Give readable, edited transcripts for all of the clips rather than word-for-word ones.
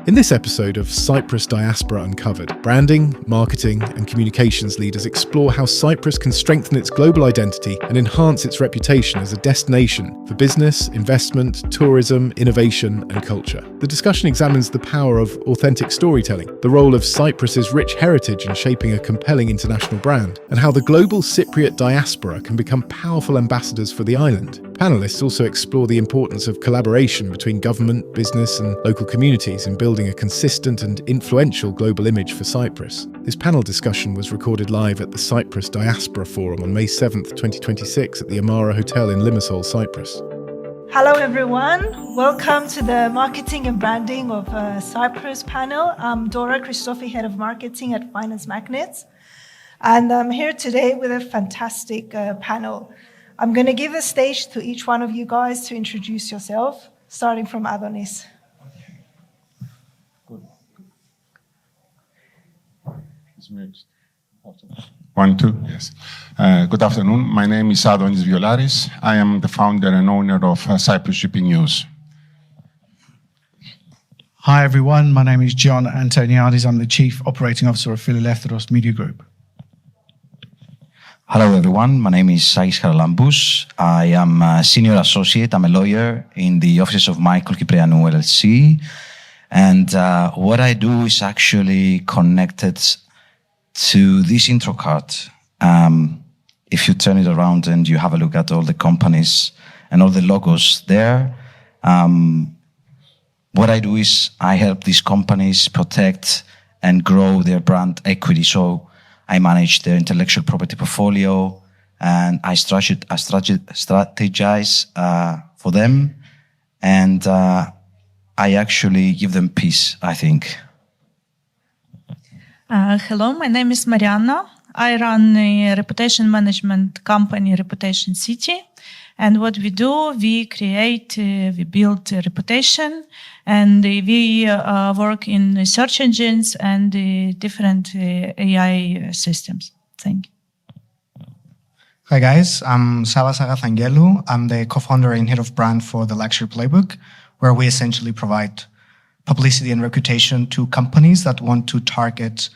In this episode of Cyprus Diaspora Uncovered, branding, marketing, and communications leaders explore how Cyprus can strengthen its global identity and enhance its reputation as a destination for business, investment, tourism, innovation, and culture. The discussion examines the power of authentic storytelling, the role of Cyprus's rich heritage in shaping a compelling international brand, and how the global Cypriot diaspora can become powerful ambassadors for the island. Panellists also explore the importance of collaboration between government, business, and local communities in building a consistent and influential global image for Cyprus. This panel discussion was recorded live at the Cyprus Diaspora Forum on May 7th, 2026 at the AMARA Hotel in Limassol, Cyprus. Hello everyone, welcome to the Marketing and Branding of Cyprus panel. I'm Dora, Christofi, Head of Marketing at Magnates, and I'm here today with a fantastic panel. I'm going to give the stage to each one of you guys to introduce yourself, starting from Adonis. One, two, yes. Good afternoon. My name is Adonis Violaris. I am the founder and owner of Cyprus Shipping News. Hi everyone, my name is John Antoniadis. I'm the Chief Operating Officer of Philadelphios Media Group. Hello everyone, my name is Lambis. I am a Senior Associate, I'm a lawyer in the offices of Michael Kyprianou LLC. And what I do is actually connected to this intro card. If you turn it around and you have a look at all the companies and all the logos there, what I do is I help these companies protect and grow their brand equity. So I manage their intellectual property portfolio and I strategize for them, and I actually give them peace, I think. Hello, my name is Mariana. I run a reputation management company, Reputation City. And what we do, we create, we build a reputation, and we work in search engines and different AI systems. Thank you. Hi guys, I'm Sava Sagathangelu. I'm the co-founder and head of brand for the Luxury Playbook, where we essentially provide publicity and reputation to companies that want to target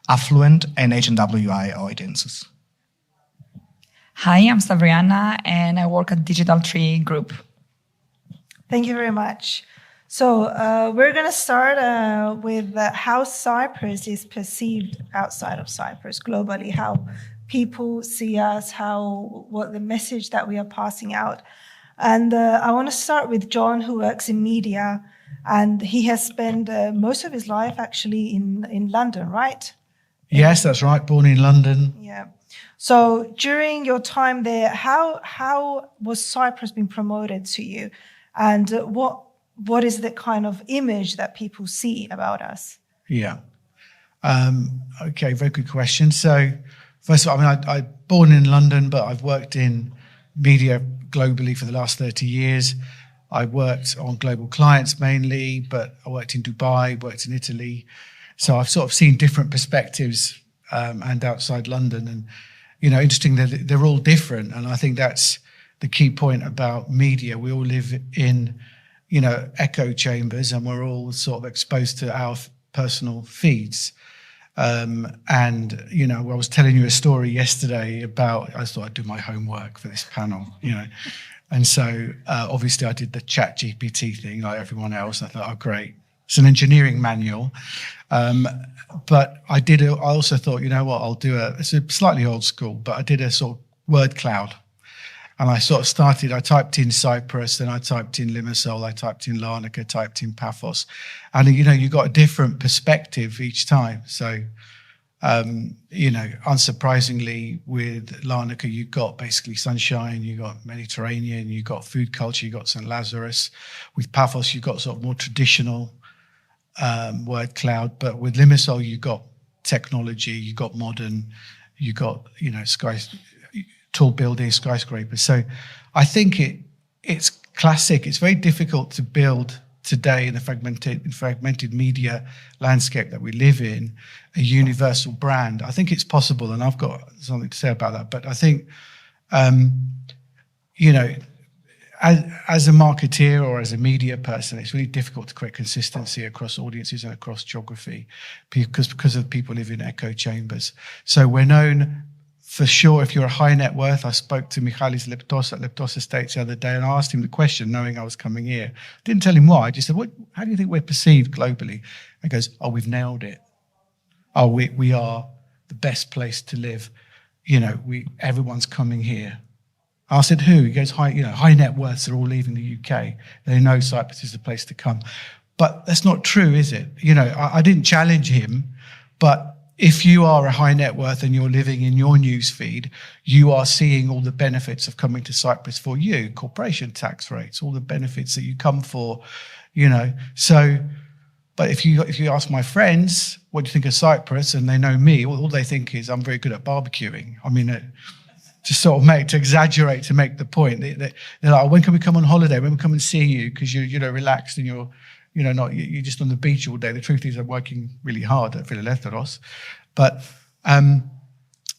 affluent and HNWI audiences. Hi, I'm Sabriana and I work at Digital Tree Group. Thank you very much. So we're going to start with how Cyprus is perceived outside of Cyprus globally, how people see us, what the message that we are passing out. And I want to start with John, who works in media, and he has spent most of his life actually in London, right? Yes, that's right, born in London. Yeah. So during your time there, how was Cyprus being promoted to you? And what is the kind of image that people see about us? Yeah. Okay, very good question. So first of all, I'm born in London, but I've worked in media globally for the last 30 years. I worked on global clients mainly, but I worked in Dubai, worked in Italy. So I've sort of seen different perspectives and outside London. And, interesting that they're all different. And I think that's the key point about media. We all live in, echo chambers, and we're all sort of exposed to our personal feeds. I was telling you a story yesterday about, I thought I'd do my homework for this panel, And so obviously I did the ChatGPT thing like everyone else. I thought, oh, great. It's an engineering manual. But I also thought, it's a slightly old school, but I did a sort of word cloud. And I typed in Cyprus, then I typed in Limassol, I typed in Larnaca, typed in Paphos. And, you got a different perspective each time. So, unsurprisingly with Larnaca, you got basically sunshine, you got Mediterranean, you got food culture, you got St. Lazarus. With Paphos, you got sort of more traditional word cloud, but with Limassol you got technology, you got modern, you got tall buildings, skyscrapers. So I think it's classic. It's very difficult to build today in the fragmented media landscape that we live in a universal brand. I think it's possible, and I've got something to say about that. But I think as a marketeer or as a media person, it's really difficult to create consistency across audiences and across geography because of people live in echo chambers. So we're known for sure if you're a high net worth. I spoke to Michalis Leptos at Leptos Estates the other day and I asked him the question knowing I was coming here. Didn't tell him why. I just said, how do you think we're perceived globally? He goes, oh, we've nailed it. Oh, we are the best place to live. Everyone's coming here. I said, who? He goes, high net worths are all leaving the UK. They know Cyprus is the place to come. But that's not true, is it? I didn't challenge him, but if you are a high net worth and you're living in your news feed, you are seeing all the benefits of coming to Cyprus for you, corporation tax rates, all the benefits that you come for, So, but if you ask my friends, what do you think of Cyprus? And they know me, all they think is I'm very good at barbecuing. I mean, to sort of to exaggerate, to make the point. They're like, when can we come on holiday? When can we come and see you? Because you're relaxed and you're just on the beach all day. The truth is I'm working really hard at Philadelphios. But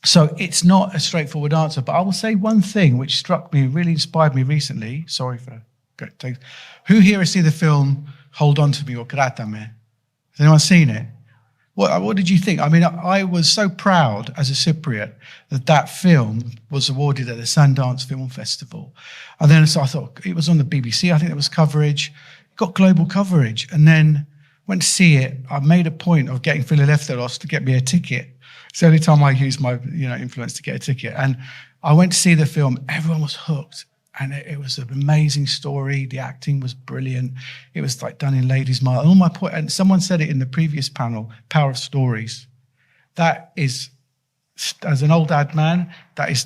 so it's not a straightforward answer. But I will say one thing which struck me, really inspired me recently. Sorry for great things. Who here has seen the film Hold On To Me or Krátame? Has anyone seen it? What did you think? I mean, I was so proud as a Cypriot that film was awarded at the Sundance Film Festival. And then so I thought, it was on the BBC, I think there was coverage, got global coverage. And then went to see it. I made a point of getting Philadelphios to get me a ticket. It's the only time I used my influence to get a ticket. And I went to see the film, everyone was hooked. And it was an amazing story. The acting was brilliant. It was like done in Ladies' Mile. All my point, and someone said it in the previous panel, power of stories. That is, as an old ad man, that is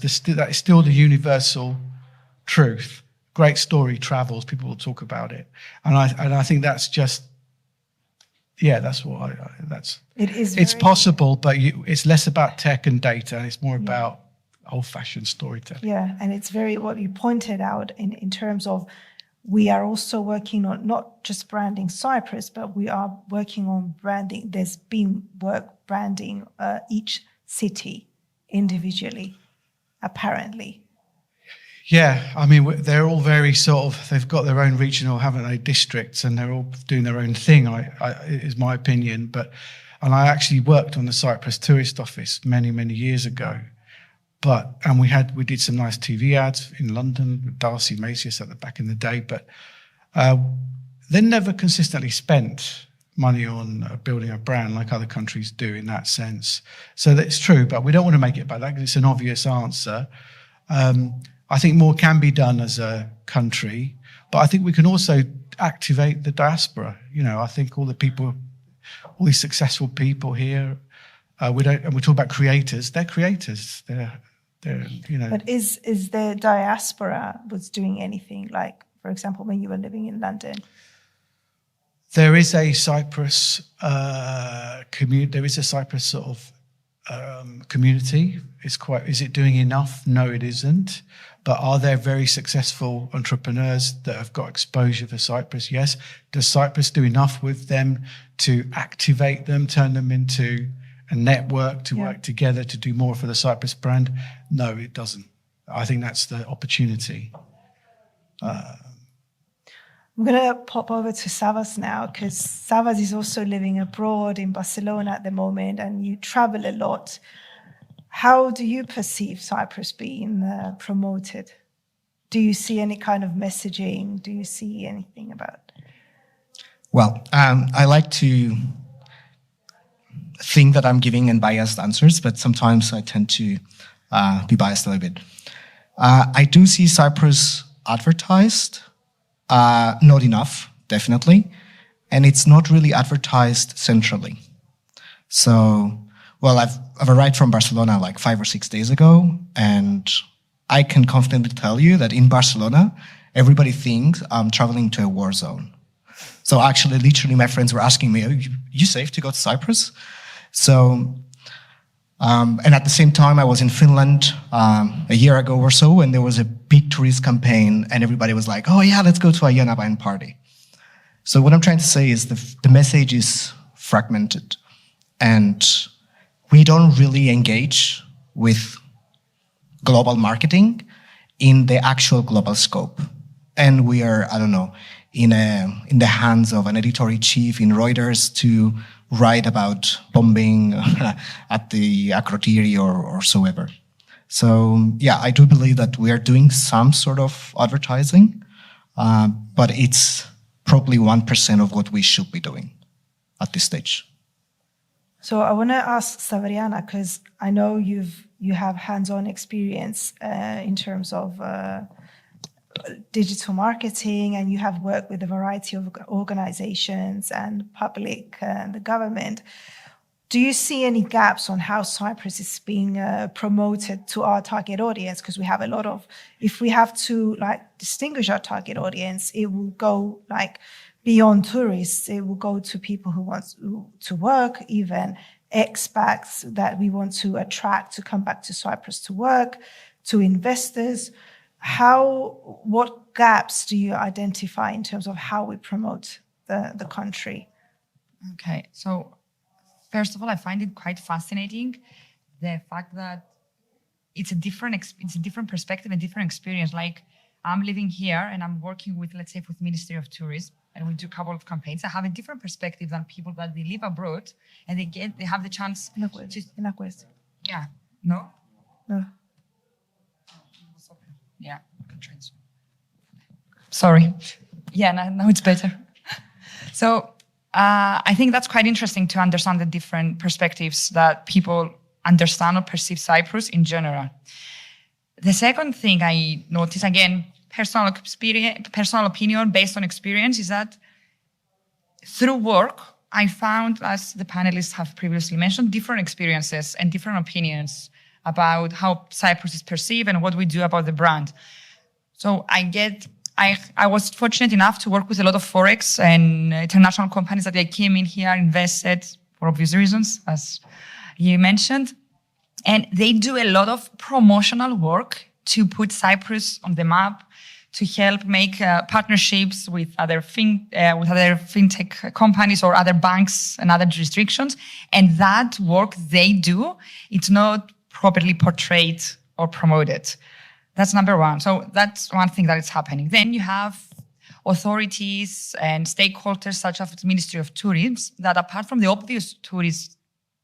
still the universal truth. Great story travels. People will talk about it, and I think that's just, that's what that's. It is. It's possible, but it's less about tech and data, and it's more about old-fashioned storytelling. Yeah, and it's very what you pointed out in terms of we are also working on not just branding Cyprus, but we are working on branding. There's been work branding each city individually, apparently. Yeah, I mean, they're all very they've got their own regional, haven't they, districts, and they're all doing their own thing, is my opinion. And I actually worked on the Cyprus Tourist Office many, many years ago. And we did some nice TV ads in London with Darcy Macias back in the day, but they never consistently spent money on building a brand like other countries do in that sense. So that's true, but we don't want to make it about that because it's an obvious answer. I think more can be done as a country, but I think we can also activate the diaspora. I think all these successful people here, and we talk about creators. They're creators. They're. But is the diaspora was doing anything, like, for example, when you were living in London? There is a Cyprus community. There is a Cyprus sort of community. Is it doing enough? No, it isn't. But are there very successful entrepreneurs that have got exposure for Cyprus? Yes. Does Cyprus do enough with them to activate them, turn them into a network to work together to do more for the Cyprus brand? No, it doesn't. I think that's the opportunity. I'm going to pop over to Savas now because Savas is also living abroad in Barcelona at the moment and you travel a lot. How do you perceive Cyprus being promoted? Do you see any kind of messaging? Do you see anything about? Well, I like to think that I'm giving unbiased answers, but sometimes I tend to be biased a little bit. I do see Cyprus advertised, not enough, definitely, and it's not really advertised centrally. So, well, I've arrived from Barcelona like 5 or 6 days ago, and I can confidently tell you that in Barcelona, everybody thinks I'm traveling to a war zone. So actually, literally, my friends were asking me, "Are you safe to go to Cyprus?" So, and at the same time, I was in Finland a year ago or so, and there was a big tourist campaign, and everybody was like, "Oh yeah, let's go to a Yanaban party." So what I'm trying to say is the message is fragmented, and we don't really engage with global marketing in the actual global scope. and we are, I don't know, in the hands of an editor-in-chief in Reuters to write about bombing at the Akrotiri or so ever. So yeah, I do believe that we are doing some sort of advertising, but it's probably 1% of what we should be doing at this stage. So I want to ask Savariana, because I know you have hands-on experience in terms of digital marketing, and you have worked with a variety of organizations and public and the government. Do you see any gaps on how Cyprus is being promoted to our target audience? Because we have a lot of, if we have to distinguish our target audience, it will go beyond tourists. It will go to people who want to work, even expats that we want to attract to come back to Cyprus to work, to investors. What gaps do you identify in terms of how we promote the country? Okay, so first of all, I find it quite fascinating, the fact that it's a different perspective and different experience. Like, I'm living here and I'm working with, let's say, with Ministry of Tourism, and we do a couple of campaigns. I have a different perspective than people that they live abroad and they have the chance to... Yeah, no? No. Yeah, I can transfer. Sorry. Yeah, now it's better. So I think that's quite interesting to understand the different perspectives that people understand or perceive Cyprus in general. The second thing I notice, again, personal opinion based on experience, is that through work, I found, as the panelists have previously mentioned, different experiences and different opinions about how Cyprus is perceived and what we do about the brand. So I was fortunate enough to work with a lot of Forex and international companies that they came in here, invested for obvious reasons, as you mentioned. And they do a lot of promotional work to put Cyprus on the map, to help make partnerships with other fintech companies or other banks and other jurisdictions. And that work they do, it's not properly portrayed or promoted. That's number one. So that's one thing that is happening. Then you have authorities and stakeholders such as the Ministry of Tourism that, apart from the obvious tourist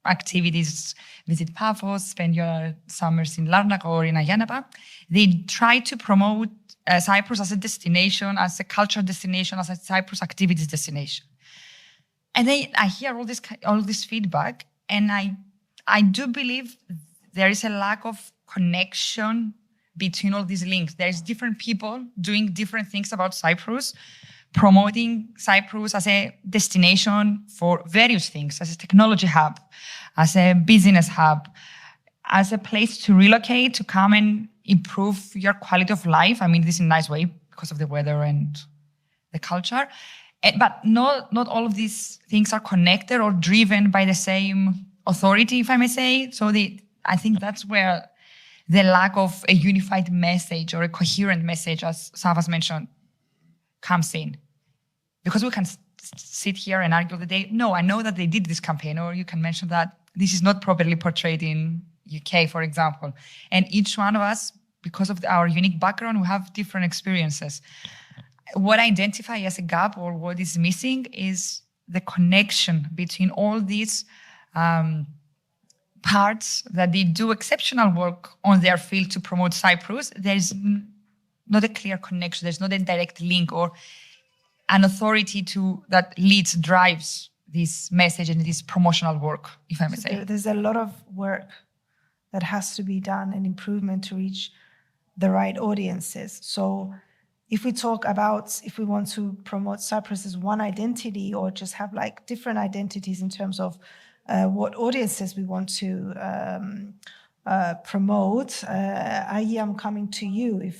activities, visit Paphos, spend your summers in Larnaca or in Ayanapa, they try to promote Cyprus as a destination, as a cultural destination, as a Cyprus activities destination. And I hear all this feedback, and I do believe there is a lack of connection between all these links. There's different people doing different things about Cyprus, promoting Cyprus as a destination for various things, as a technology hub, as a business hub, as a place to relocate, to come and improve your quality of life. I mean this in a nice way because of the weather and the culture. But not all of these things are connected or driven by the same authority, if I may say. So I think that's where the lack of a unified message or a coherent message, as Savas mentioned, comes in. Because we can sit here and argue all the day, no, I know that they did this campaign, or you can mention that this is not properly portrayed in UK, for example. And each one of us, because of our unique background, we have different experiences. What I identify as a gap or what is missing is the connection between all these parts that they do exceptional work on their field to promote Cyprus. There's not a clear connection. There's not a direct link or an authority that drives this message and this promotional work, if I may say. There's a lot of work that has to be done and improvement to reach the right audiences. So if we talk about, if we want to promote Cyprus as one identity or just have like different identities in terms of what audiences we want to promote, I'm coming to you.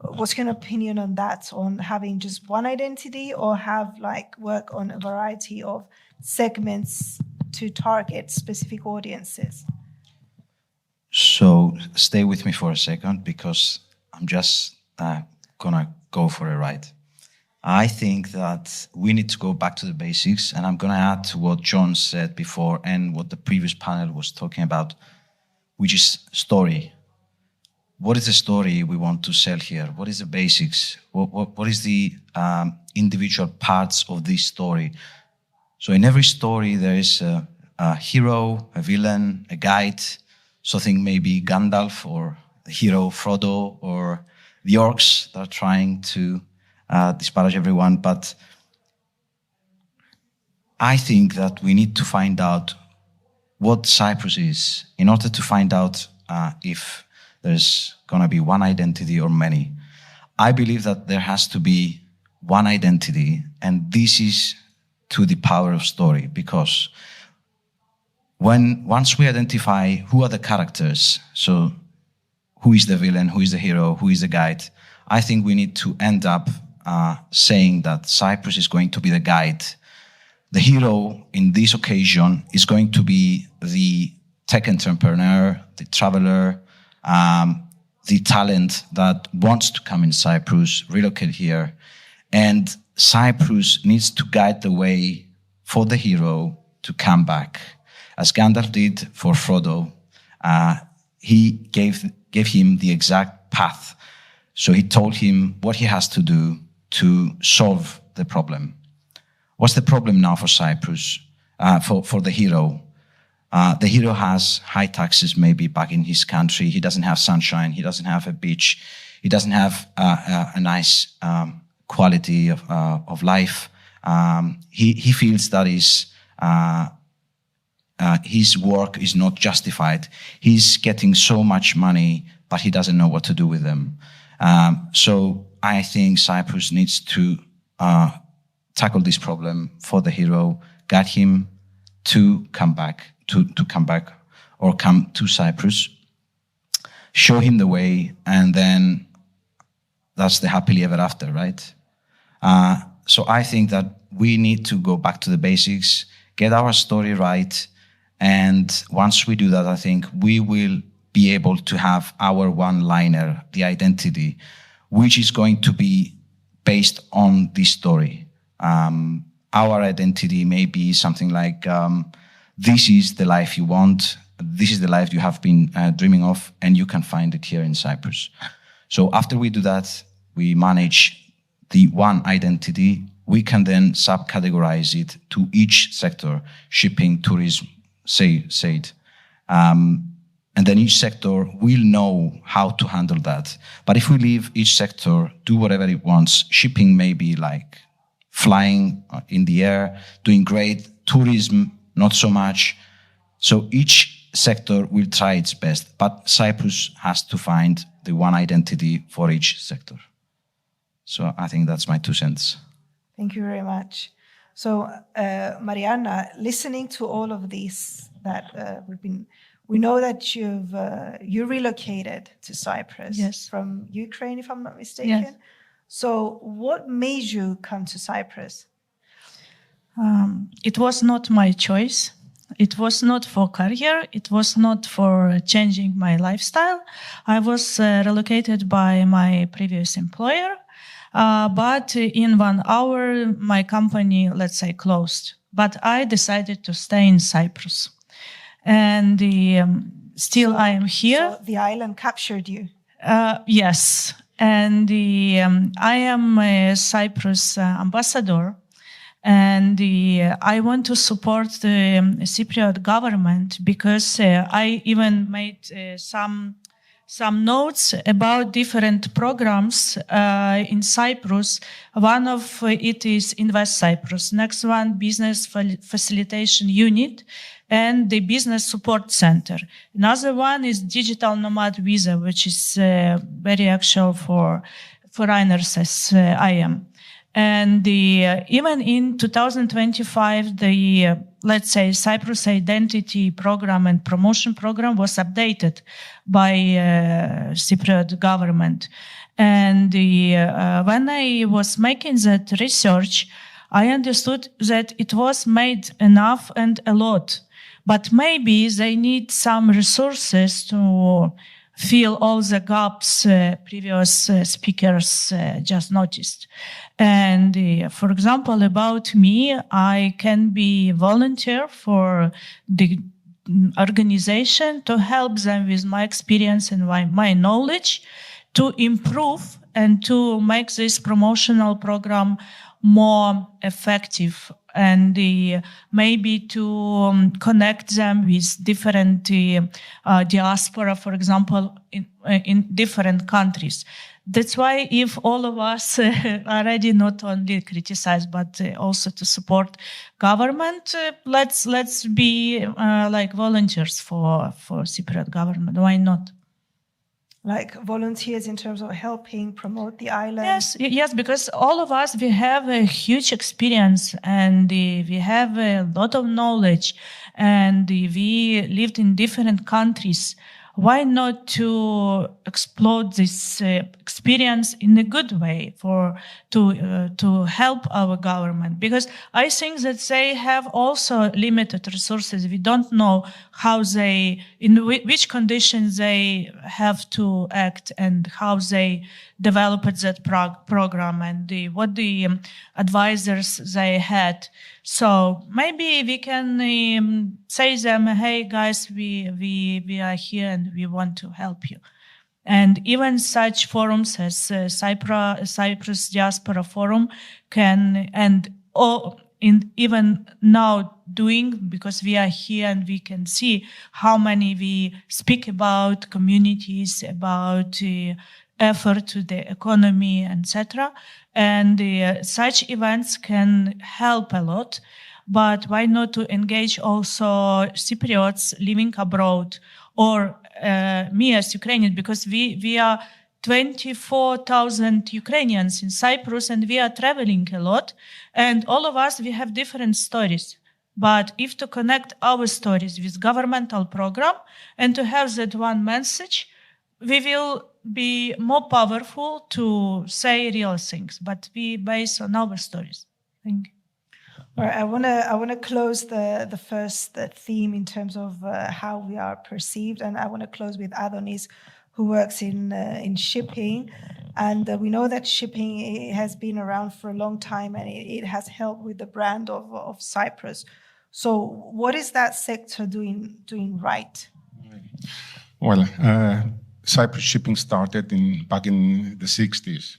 What's your opinion on that, on having just one identity or have like work on a variety of segments to target specific audiences? So stay with me for a second because I'm just gonna go for a ride. I think that we need to go back to the basics, and I'm gonna add to what John said before and what the previous panel was talking about, which is story. what is the story we want to sell here? What is the basics? What is the individual parts of this story? So in every story, there is a hero, a villain, a guide. So think maybe Gandalf or the hero Frodo or the orcs that are trying to disparage everyone. But I think that we need to find out what Cyprus is in order to find out if there's going to be one identity or many. I believe that there has to be one identity, and this is to the power of story, because once we identify who are the characters, so who is the villain, who is the hero, who is the guide, I think we need to end up saying that Cyprus is going to be the guide. The hero in this occasion is going to be the tech entrepreneur, the traveler, the talent that wants to come in Cyprus, relocate here. And Cyprus needs to guide the way for the hero to come back. As Gandalf did for Frodo, he gave him the exact path. So he told him what he has to do to solve the problem. What's the problem now for Cyprus, for the hero? The hero has high taxes maybe back in his country. He doesn't have sunshine. He doesn't have a beach. He doesn't have a nice quality of life. He feels that his work is not justified. He's getting so much money, but he doesn't know what to do with them. So I think Cyprus needs to tackle this problem for the hero, guide him to come back, to come back or come to Cyprus, show him the way, and then that's the happily ever after, right? So I think that we need to go back to the basics, get our story right, and once we do that, I think we will be able to have our one-liner, the identity, which is going to be based on this story. Our identity may be something like, this is the life you want, this is the life you have been dreaming of, and you can find it here in Cyprus. So after we do that, we manage the one identity, we can then subcategorize it to each sector, shipping, tourism, say it. And then each sector will know how to handle that. But if we leave each sector do whatever it wants, shipping may be like flying in the air, doing great, tourism, not so much. So each sector will try its best, but Cyprus has to find the one identity for each sector. So I think that's my 2 cents. Thank you very much. So, Mariana, listening to all of these that we know that you relocated to Cyprus, yes, from Ukraine, if I'm not mistaken. Yes. So what made you come to Cyprus? It was not my choice. It was not for career. It was not for changing my lifestyle. I was relocated by my previous employer, but in 1 hour, my company, let's say, closed. But I decided to stay in Cyprus. And still I am here. So the island captured you? Yes. And I am a Cyprus ambassador. And I want to support the Cypriot government because I even made some notes about different programs in Cyprus. One of it is Invest Cyprus. Next one, Business Facilitation Unit and the Business Support Center. Another one is Digital Nomad Visa, which is very actual for foreigners as I am. And even in 2025, the, let's say, Cyprus Identity Program and Promotion Program was updated by Cypriot government. And when I was making that research, I understood that it was made enough and a lot. But maybe they need some resources to fill all the gaps previous speakers just noticed. And for example, about me, I can be volunteer for the organization to help them with my experience and my knowledge to improve and to make this promotional program more effective, and maybe to connect them with different diaspora, for example, in different countries. That's why if all of us are ready not only criticize but also to support government, let's be like volunteers for Cypriot government. Why not? Like volunteers in terms of helping promote the island? Yes, because all of us, we have a huge experience and we have a lot of knowledge and we lived in different countries. Why not to explore this experience in a good way to help our government? Because I think that they have also limited resources. We don't know how in which conditions they have to act and how they developed that program and what the advisors they had. So maybe we can say them, hey guys, we are here and we want to help you. And even such forums as Cyprus Diaspora Forum can, and even now doing, because we are here and we can see how many we speak about communities, about effort to the economy, etc. And such events can help a lot. But why not to engage also Cypriots living abroad or me as Ukrainian, because we are 24,000 Ukrainians in Cyprus and we are traveling a lot. And all of us, we have different stories. But if to connect our stories with governmental program and to have that one message, we will be more powerful to say real things, but we base on our stories. Thank you. All right, I want to close the first theme in terms of how we are perceived, and I want to close with Adonis, who works in shipping, and we know that shipping has been around for a long time, and it has helped with the brand of Cyprus. So, what is that sector doing right? Well, Cyprus shipping started back in the 60s,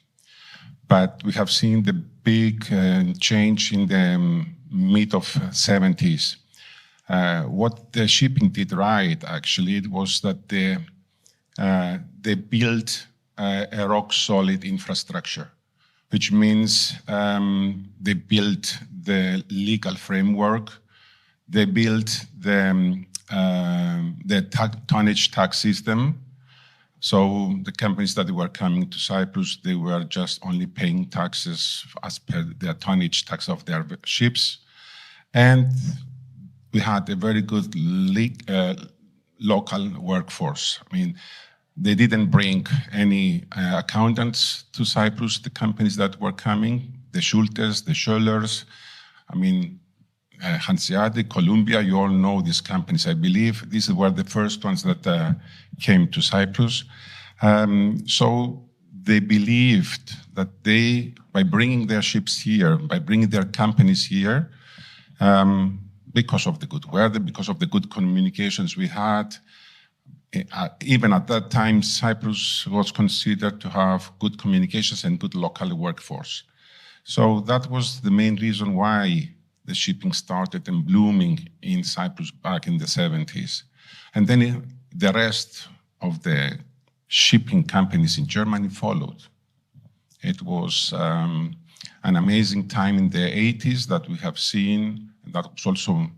but we have seen the big change in the mid of 70s. What the shipping did right, actually, it was that they built a rock-solid infrastructure, which means they built the legal framework, they built the tonnage tax system. So the companies that were coming to Cyprus, they were just only paying taxes as per the tonnage tax of their ships. And we had a very good local workforce. I mean, they didn't bring any accountants to Cyprus, the companies that were coming, the Schultes, the Schöllers, I mean, Hanseatic, Columbia, you all know these companies, I believe. These were the first ones that came to Cyprus. So they believed that by bringing their ships here, by bringing their companies here, because of the good weather, because of the good communications we had, even at that time, Cyprus was considered to have good communications and good local workforce. So that was the main reason why the shipping started and blooming in Cyprus back in the 70s. And then the rest of the shipping companies in Germany followed. It was an amazing time in the 80s that we have seen. And that was also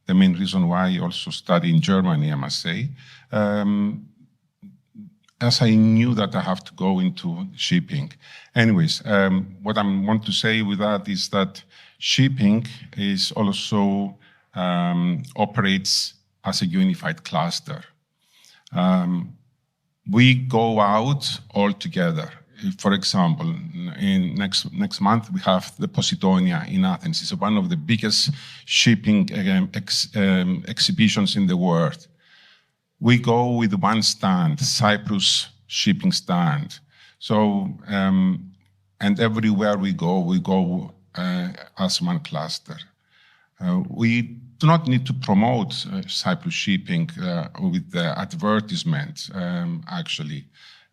the main reason why I also studied in Germany, I must say. As I knew that I have to go into shipping. Anyways, what I want to say with that is that shipping is also operates as a unified cluster. We go out all together. For example, in next month we have the Posidonia in Athens. It's one of the biggest shipping exhibitions in the world. We go with one stand, Cyprus shipping stand. So, and everywhere we go as one cluster. We do not need to promote Cyprus shipping with the advertisement. Actually,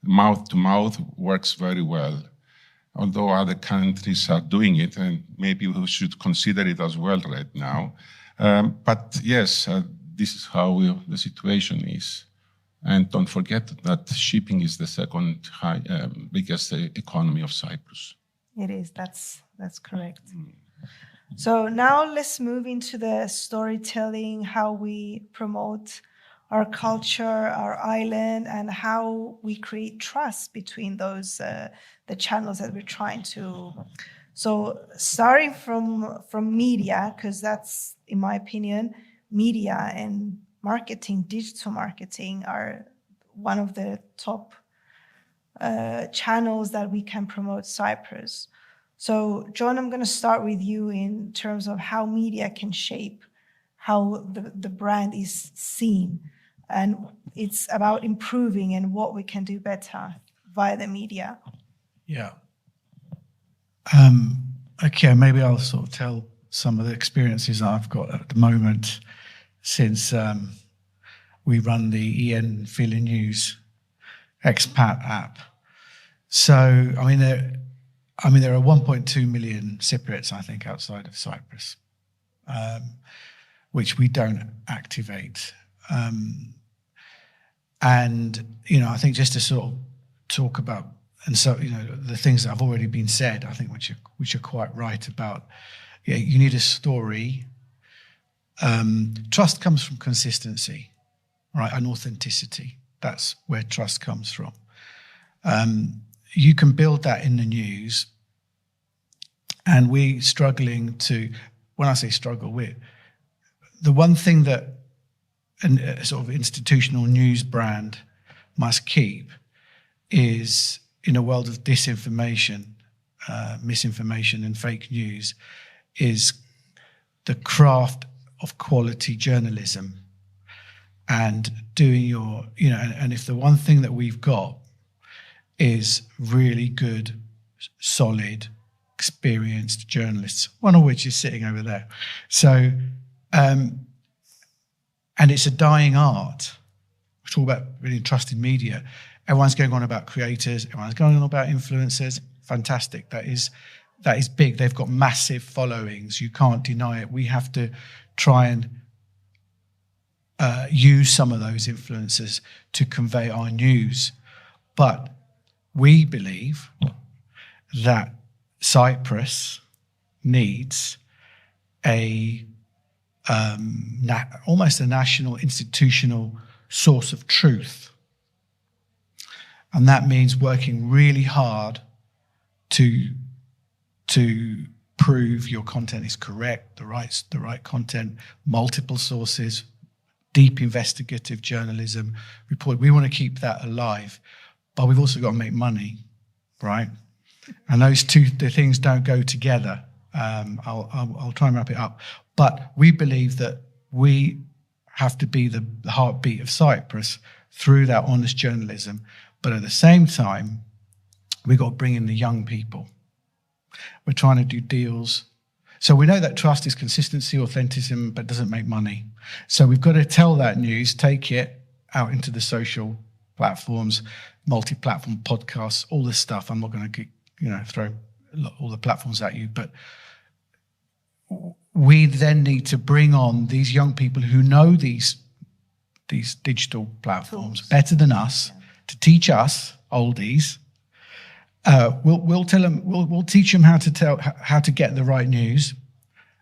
mouth to mouth works very well. Although other countries are doing it, and maybe we should consider it as well right now. But yes, this is how the situation is. And don't forget that shipping is the second biggest economy of Cyprus. It is. That's correct. So now let's move into the storytelling, how we promote our culture, our island, and how we create trust between those the channels that we're trying to. So starting from media, because that's, in my opinion, media and marketing, digital marketing are one of the top channels that we can promote Cyprus. So John, I'm going to start with you in terms of how media can shape how the brand is seen. And it's about improving and what we can do better via the media. Yeah. Okay, maybe I'll sort of tell some of the experiences that I've got at the moment since we run the EN Feeling News expat app. So, there are 1.2 million Cypriots, I think, outside of Cyprus, which we don't activate. And, I think just to sort of talk about, and so, the things that have already been said, I think, which are quite right about, you need a story. Trust comes from consistency, right, and authenticity. That's where trust comes from. You can build that in the news, and we're struggling to, when I say struggle, the one thing that a sort of institutional news brand must keep is, in a world of disinformation, misinformation and fake news, is the craft of quality journalism and doing your, and if the one thing that we've got is really good, solid, experienced journalists, one of which is sitting over there. So, and it's a dying art. We talk about really trusted media. Everyone's going on about creators. Everyone's going on about influencers. Fantastic. That is big. They've got massive followings. You can't deny it. We have to try and use some of those influencers to convey our news. But we believe that Cyprus needs almost a national institutional source of truth. And that means working really hard to prove your content is correct, the right content, multiple sources, deep investigative journalism report. We want to keep that alive, but we've also got to make money, right? And the things don't go together. I'll try and wrap it up. But we believe that we have to be the heartbeat of Cyprus through that honest journalism. But at the same time, we've got to bring in the young people. We're trying to do deals. So we know that trust is consistency, authenticism, but doesn't make money. So we've got to tell that news, take it out into the social platforms, multi-platform podcasts, all this stuff. I'm not going to throw all the platforms at you, but we then need to bring on these young people who know these digital platforms better than us, to teach us oldies. We'll tell them. We'll teach them how to get the right news,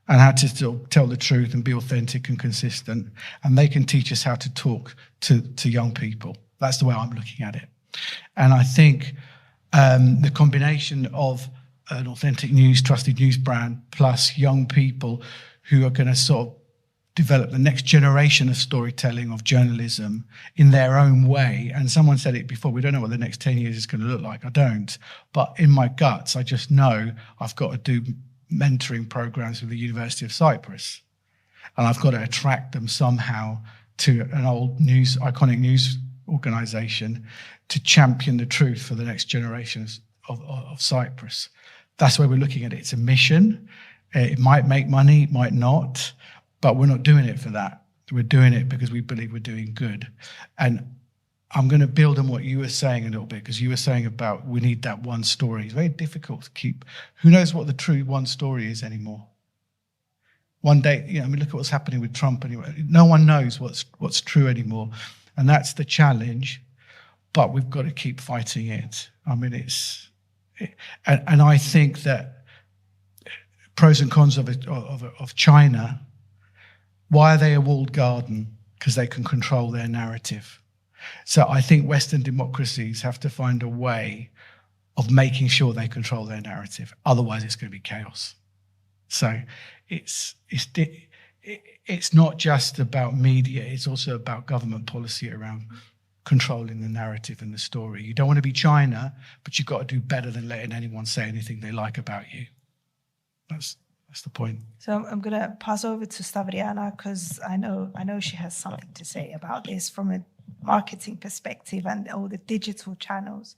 and how to still tell the truth and be authentic and consistent. And they can teach us how to talk to young people. That's the way I'm looking at it. And I think the combination of an authentic news, trusted news brand, plus young people who are going to sort of develop the next generation of storytelling, of journalism in their own way. And someone said it before, we don't know what the next 10 years is going to look like. I don't. But in my guts, I just know I've got to do mentoring programs with the University of Cyprus. And I've got to attract them somehow to an old iconic news organization to champion the truth for the next generations of Cyprus. That's where we're looking at it. It's a mission. It might make money, it might not. but we're not doing it for that. We're doing it because we believe we're doing good. And I'm going to build on what you were saying a little bit, because you were saying about we need that one story. It's very difficult to keep. Who knows what the true one story is anymore? One day, look at what's happening with Trump anyway. No one knows what's true anymore. And that's the challenge. But we've got to keep fighting it. And I think that pros and cons of China, why are they a walled garden? Because they can control their narrative. So I think Western democracies have to find a way of making sure they control their narrative. Otherwise, it's going to be chaos. So it's not just about media. It's also about government policy around controlling the narrative and the story. You don't want to be China, but you've got to do better than letting anyone say anything they like about you. That's the point. So I'm going to pass over to Stavriana, because I know she has something to say about this from a marketing perspective and all the digital channels.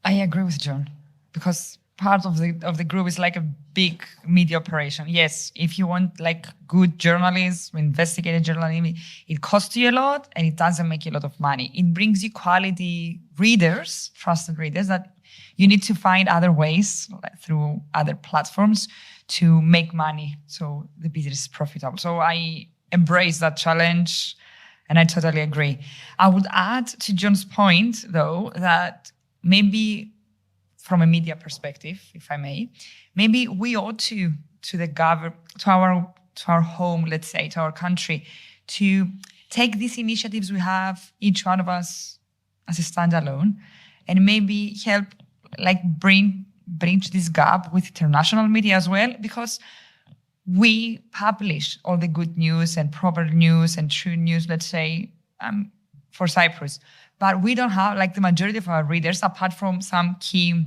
I agree with John, because part of the group is like a big media operation. Yes, if you want like good journalism, investigative journalism, it costs you a lot and it doesn't make you a lot of money. It brings you quality readers, trusted readers, that you need to find other ways, like through other platforms, to make money so the business is profitable. So I embrace that challenge and I totally agree. I would add to John's point, though, that maybe from a media perspective, if I may, maybe we ought to our home, let's say, to our country, to take these initiatives we have, each one of us as a standalone, and maybe help like bridge this gap with international media as well, because we publish all the good news and proper news and true news, let's say, for Cyprus. But we don't have, like the majority of our readers, apart from some key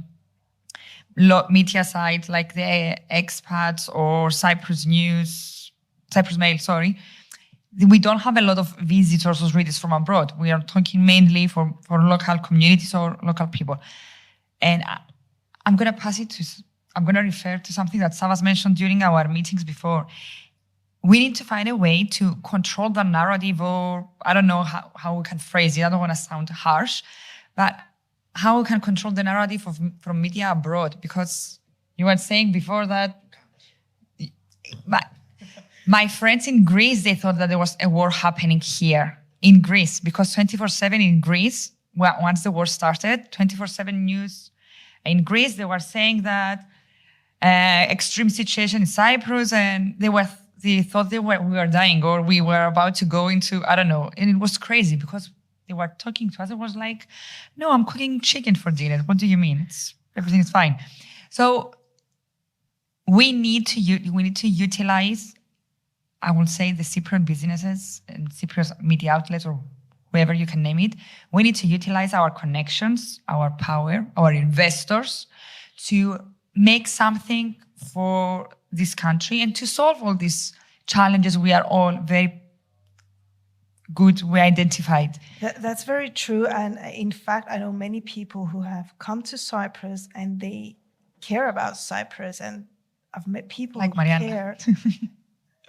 media sites like the Expats or Cyprus Mail, we don't have a lot of visitors or readers from abroad. We are talking mainly for local communities or local people. And I'm going to refer to something that Savas mentioned during our meetings before. We need to find a way to control the narrative, or I don't know how we can phrase it. I don't want to sound harsh, but how we can control the narrative from media abroad. Because you were saying before that my friends in Greece, they thought that there was a war happening here in Greece, because 24/7 in Greece, once the war started, 24/7 news in Greece, they were saying that extreme situation in Cyprus, and they thought we were dying, or we were about to go into, I don't know. And it was crazy, because they were talking to us. It was like, no, I'm cooking chicken for dinner. What do you mean? Everything is fine. So we need to utilize, I will say, the Cypriot businesses and Cypriot media outlets, or whoever you can name it. We need to utilize our connections, our power, our investors to make something for this country and to solve all these challenges we are all very good, we identified. That's very true. And in fact, I know many people who have come to Cyprus and they care about Cyprus. And I've met people like who Mariana. care.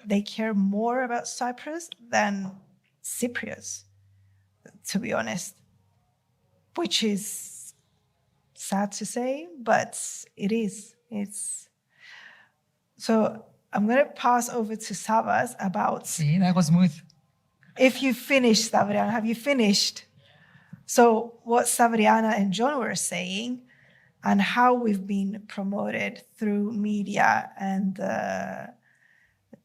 They care more about Cyprus than Cypriots, to be honest, which is sad to say, but it is. So I'm going to pass over to Savas about... See, that was smooth. If you finished, Stavriana, have you finished? So what Stavriana and John were saying, and how we've been promoted through media and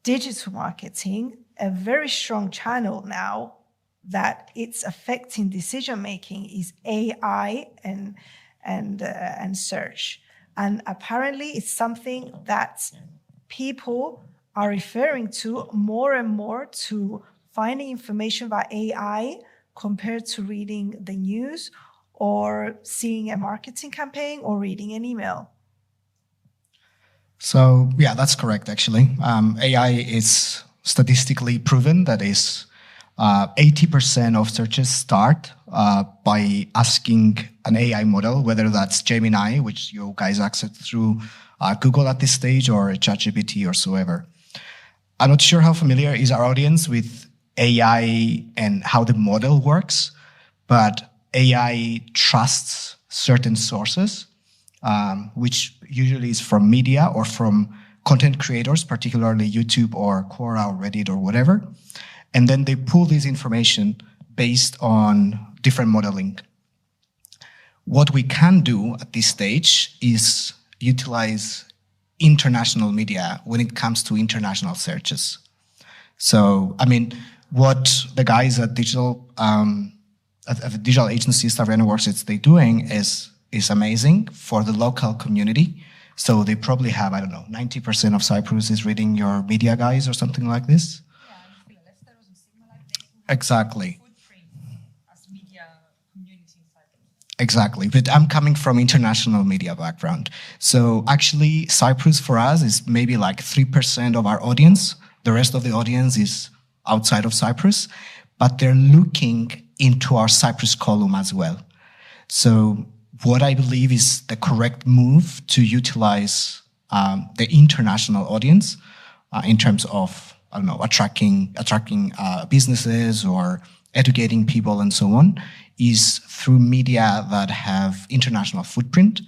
digital marketing, a very strong channel now that it's affecting decision making is AI and search. And apparently it's something that people are referring to more and more, to finding information by AI compared to reading the news or seeing a marketing campaign or reading an email. So yeah, that's correct actually. AI is statistically proven that is 80% of searches start by asking an AI model, whether that's Gemini, which you guys access through Google at this stage, or ChatGPT or so ever. I'm not sure how familiar is our audience with AI and how the model works, but AI trusts certain sources, which usually is from media or from content creators, particularly YouTube or Quora or Reddit or whatever. And then they pull this information based on different modeling. What we can do at this stage is utilize international media when it comes to international searches. So, I mean, what the guys at at the digital agency Stavriano Works, they're doing is amazing for the local community. So they probably have, I don't know, 90% of Cyprus is reading your media guys or something like this. Exactly. Exactly, but I'm coming from international media background. So actually, Cyprus for us is maybe like 3% of our audience. The rest of the audience is outside of Cyprus, but they're looking into our Cyprus column as well. So what I believe is the correct move to utilize the international audience in terms of, I don't know, attracting businesses or educating people and so on, is through media that have international footprint,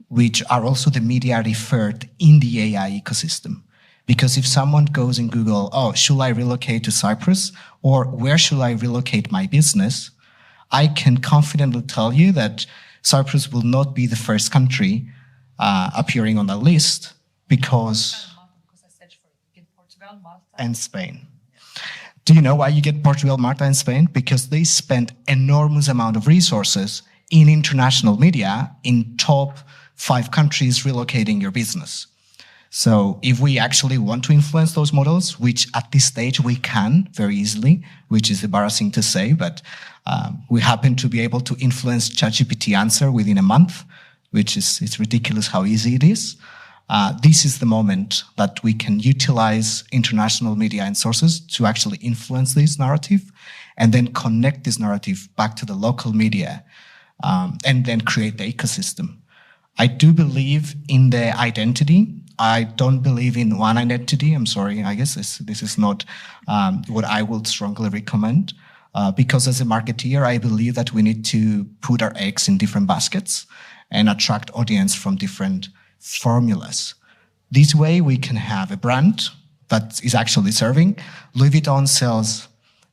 which are also the media referred in the AI ecosystem. Because if someone goes in Google, oh, should I relocate to Cyprus? Or where should I relocate my business? I can confidently tell you that Cyprus will not be the first country appearing on the list because and Spain. Do you know why you get Portugal, Malta, and Spain? Because they spend enormous amount of resources in international media in top 5 countries relocating your business. So if we actually want to influence those models, which at this stage we can very easily, which is embarrassing to say, but we happen to be able to influence ChatGPT answer within a month, which is it's ridiculous how easy it is. This is the moment that we can utilize international media and sources to actually influence this narrative and then connect this narrative back to the local media and then create the ecosystem. I do believe in the identity. I don't believe in one identity. I'm sorry. I guess this is not what I would strongly recommend because as a marketeer, I believe that we need to put our eggs in different baskets and attract audience from different formulas. This way we can have a brand that is actually serving. Louis Vuitton sells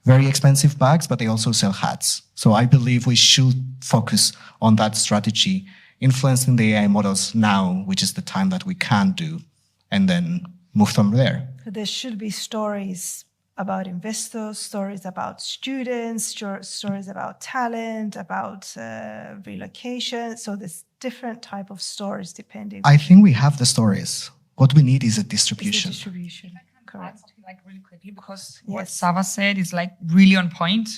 very expensive bags, but they also sell hats. So I believe we should focus on that strategy, influencing the AI models now, which is the time that we can do, and then move from there. There should be stories about investors, stories about students, stories about talent, about relocation. So there's different type of stories depending. I think we have the stories. What we need is a distribution. Correct. Something like really quickly because what Sava said is like really on point.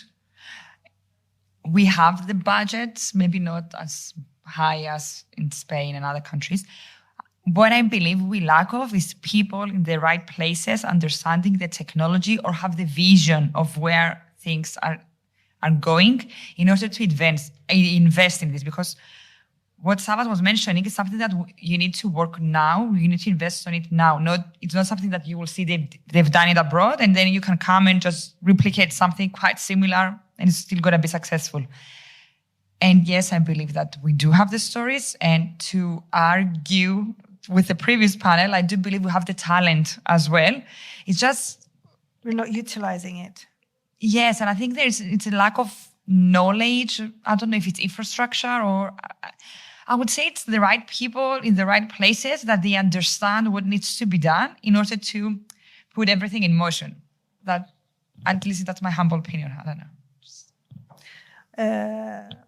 We have the budget, maybe not as high as in Spain and other countries. What I believe we lack of is people in the right places, understanding the technology or have the vision of where things are going in order to invest in this. Because what Savas was mentioning is something that you need to work now. You need to invest on it now. It's not something that you will see they've done it abroad and then you can come and just replicate something quite similar and it's still going to be successful. And yes, I believe that we do have the stories. And to argue with the previous panel, I do believe we have the talent as well. It's just we're not utilizing it. Yes, and I think it's a lack of knowledge. I don't know if it's infrastructure or I would say it's the right people in the right places that they understand what needs to be done in order to put everything in motion. That, at least that's my humble opinion. I don't know.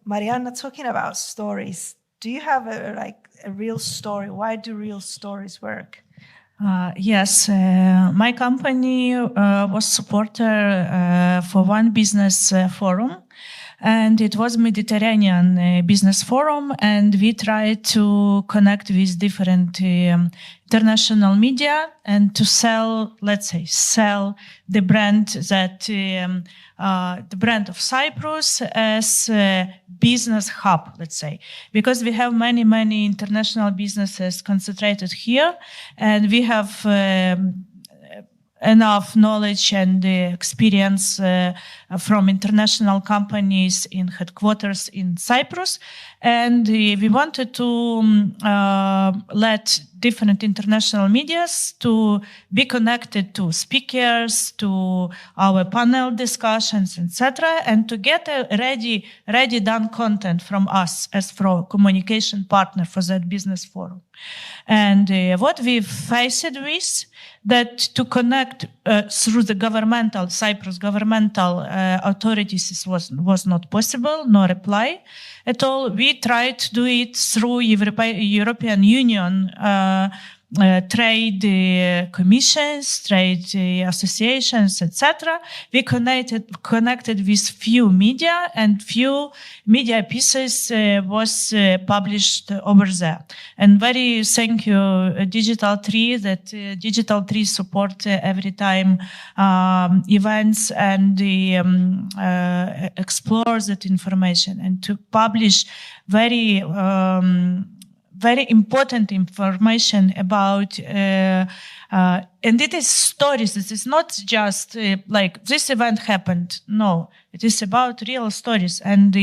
Mariana, talking about stories, do you have a real story? Why do real stories work? Yes, my company was supporter for one business forum, and it was Mediterranean business forum, and we tried to connect with different international media and to sell the brand that the brand of Cyprus as a business hub, let's say, because we have many international businesses concentrated here, and we have enough knowledge and experience from international companies in headquarters in Cyprus. And we wanted to let different international medias to be connected to speakers, to our panel discussions, etc., and to get a ready done content from us as for communication partner for that business forum. And what we faced with, that to connect through the Cyprus governmental authorities was not possible, no reply at all. We tried to do it through European Union trade commissions, trade associations, etc. We connected with few media, and few media pieces was published over there. And very thank you Digital Tree, that Digital Tree support every time events and explore that information and to publish very important information about, and it is stories. This is not just like this event happened. No, it is about real stories. And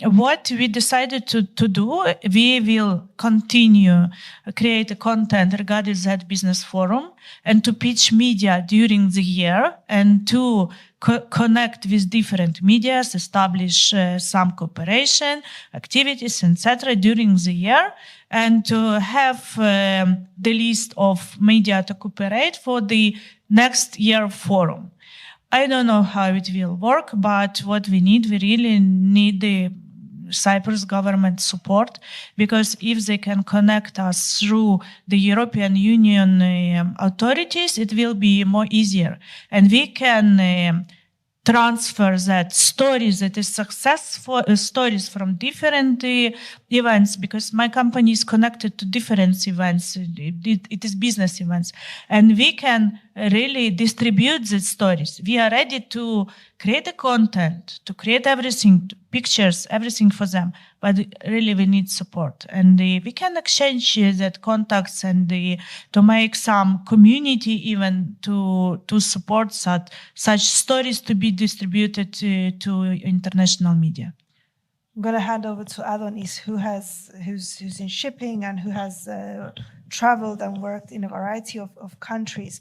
what we decided to do, we will continue create a content regarding that business forum and to pitch media during the year and to connect with different medias, establish some cooperation activities, etc. during the year, and to have the list of media to cooperate for the next year forum. I don't know how it will work, but what we really need the Cyprus government support, because if they can connect us through the European Union authorities, it will be more easier. And we can transfer that stories that is successful stories from different events, because my company is connected to different events. It is business events, and we can really distribute these stories. We are ready to create a content, to create everything, pictures, everything for them. But really we need support, and we can exchange that contacts and to make some community even to support such stories to be distributed to international media. I'm going to hand over to Adonis, who's in shipping and who has traveled and worked in a variety of countries.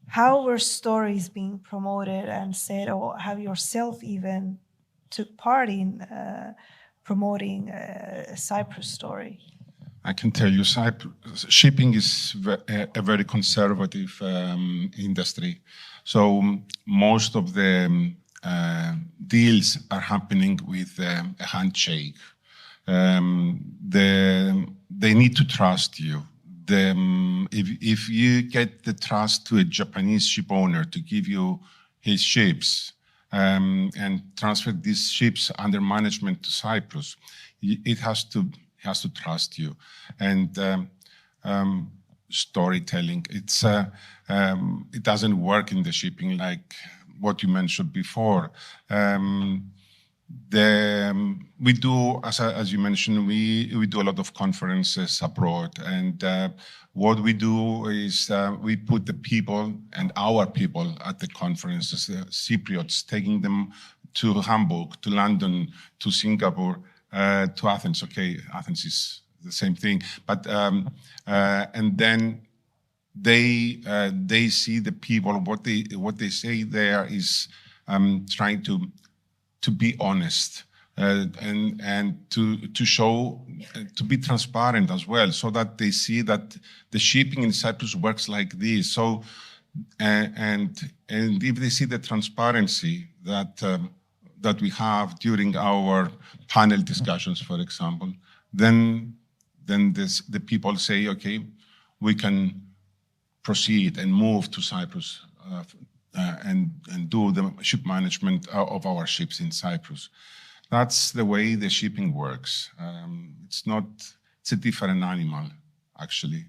How were stories being promoted and said, or have yourself even took part in promoting a Cyprus story? I can tell you, shipping is a very conservative industry. So most of the deals are happening with a handshake. They need to trust you. If you get the trust to a Japanese ship owner to give you his ships and transfer these ships under management to Cyprus, it has to trust you. And storytelling, it doesn't work in the shipping like what you mentioned before. We do, as you mentioned, we do a lot of conferences abroad, and what we do is we put the people and our people at the conferences, Cypriots, taking them to Hamburg, to London, to Singapore, to Athens. Okay, Athens is the same thing, but and then they see the people. What they say there is trying to be honest and to show, to be transparent as well, so that they see that the shipping in Cyprus works like this. So and if they see the transparency that we have during our panel discussions, for example, then the people say, okay, we can proceed and move to Cyprus and do the ship management of our ships in Cyprus. That's the way the shipping works. It's a different animal, actually.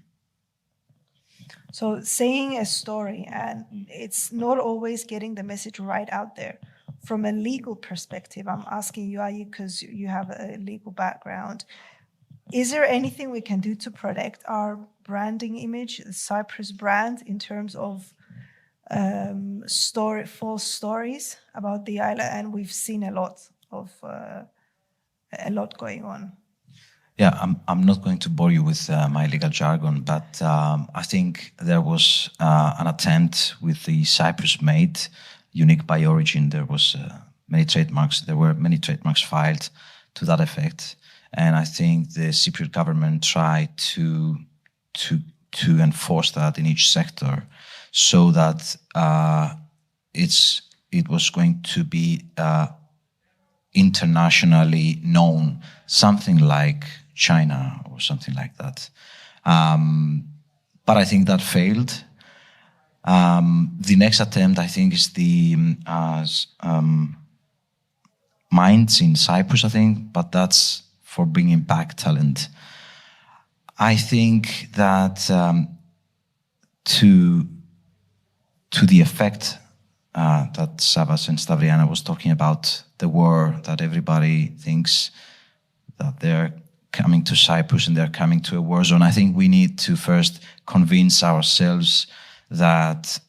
So saying a story, and it's not always getting the message right out there. From a legal perspective, I'm asking you, Ayi, because you have a legal background. Is there anything we can do to protect our branding image, the Cyprus brand, in terms of false stories about the island, and we've seen a lot going on. Yeah, I'm not going to bore you with my legal jargon, but I think there was an attempt with the Cyprus made, unique by origin. There was many trademarks. There were many trademarks filed to that effect, and I think the Cypriot government tried to enforce that in each sector, so that it was going to be internationally known, something like China or something like that. But I think that failed. The next attempt, I think, is the Minds in Cyprus, I think, but that's for bringing back talent. I think that to the effect that Savas and Stavriana was talking about, the war, that everybody thinks that they're coming to Cyprus and they're coming to a war zone. I think we need to first convince ourselves that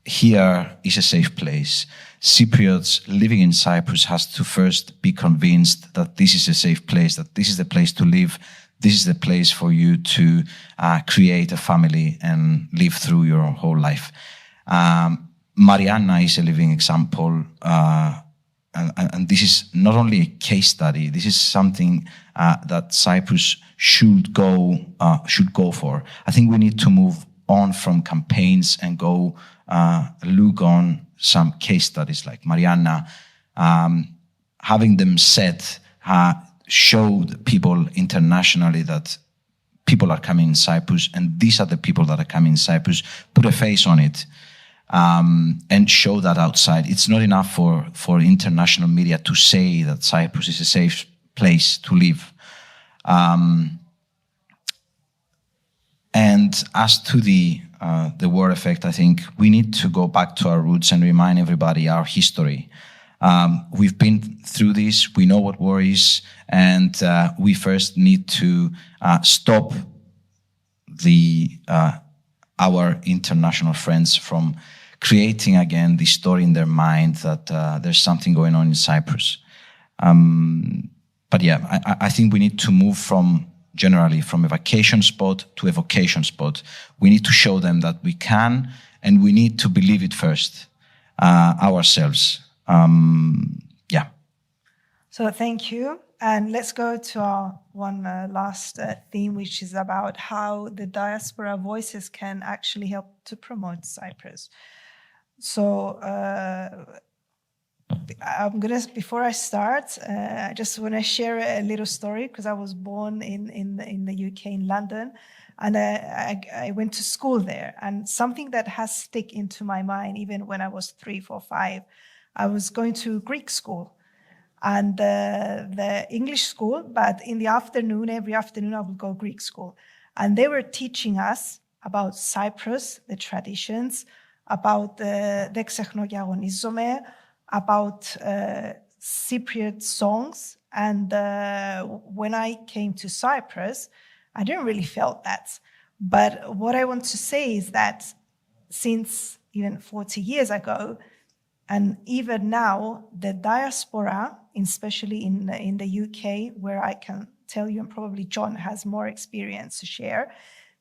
here is a safe place. Cypriots living in Cyprus has to first be convinced that this is a safe place, that this is the place to live, this is the place for you to create a family and live through your whole life. Mariana is a living example, and this is not only a case study. This is something that Cyprus should go for. I think we need to move on from campaigns and go look on some case studies like Mariana, having them set, show the people internationally that people are coming in Cyprus, and these are the people that are coming in Cyprus. Put a face on it. And show that outside. It's not enough for international media to say that Cyprus is a safe place to live. And as to the war effect, I think we need to go back to our roots and remind everybody our history. We've been through this, we know what war is, and we first need to stop our international friends from creating again the story in their mind that there's something going on in Cyprus. But yeah, I think we need to move generally from a vacation spot to a vocation spot. We need to show them that we can, and we need to believe it first ourselves. Yeah. So thank you. And let's go to our one last theme, which is about how the diaspora voices can actually help to promote Cyprus. So before I start, I just want to share a little story, because I was born in the UK, in London, and I went to school there. And something that has stuck into my mind, even when I was 3, 4, 5, I was going to Greek school and the English school, but in the afternoon, every afternoon, I would go Greek school. And they were teaching us about Cyprus, the traditions, about the Xexnogiagonizome, about Cypriot songs. And when I came to Cyprus, I didn't really feel that. But what I want to say is that since even 40 years ago, and even now, the diaspora, especially in the UK, where I can tell you, and probably John has more experience to share,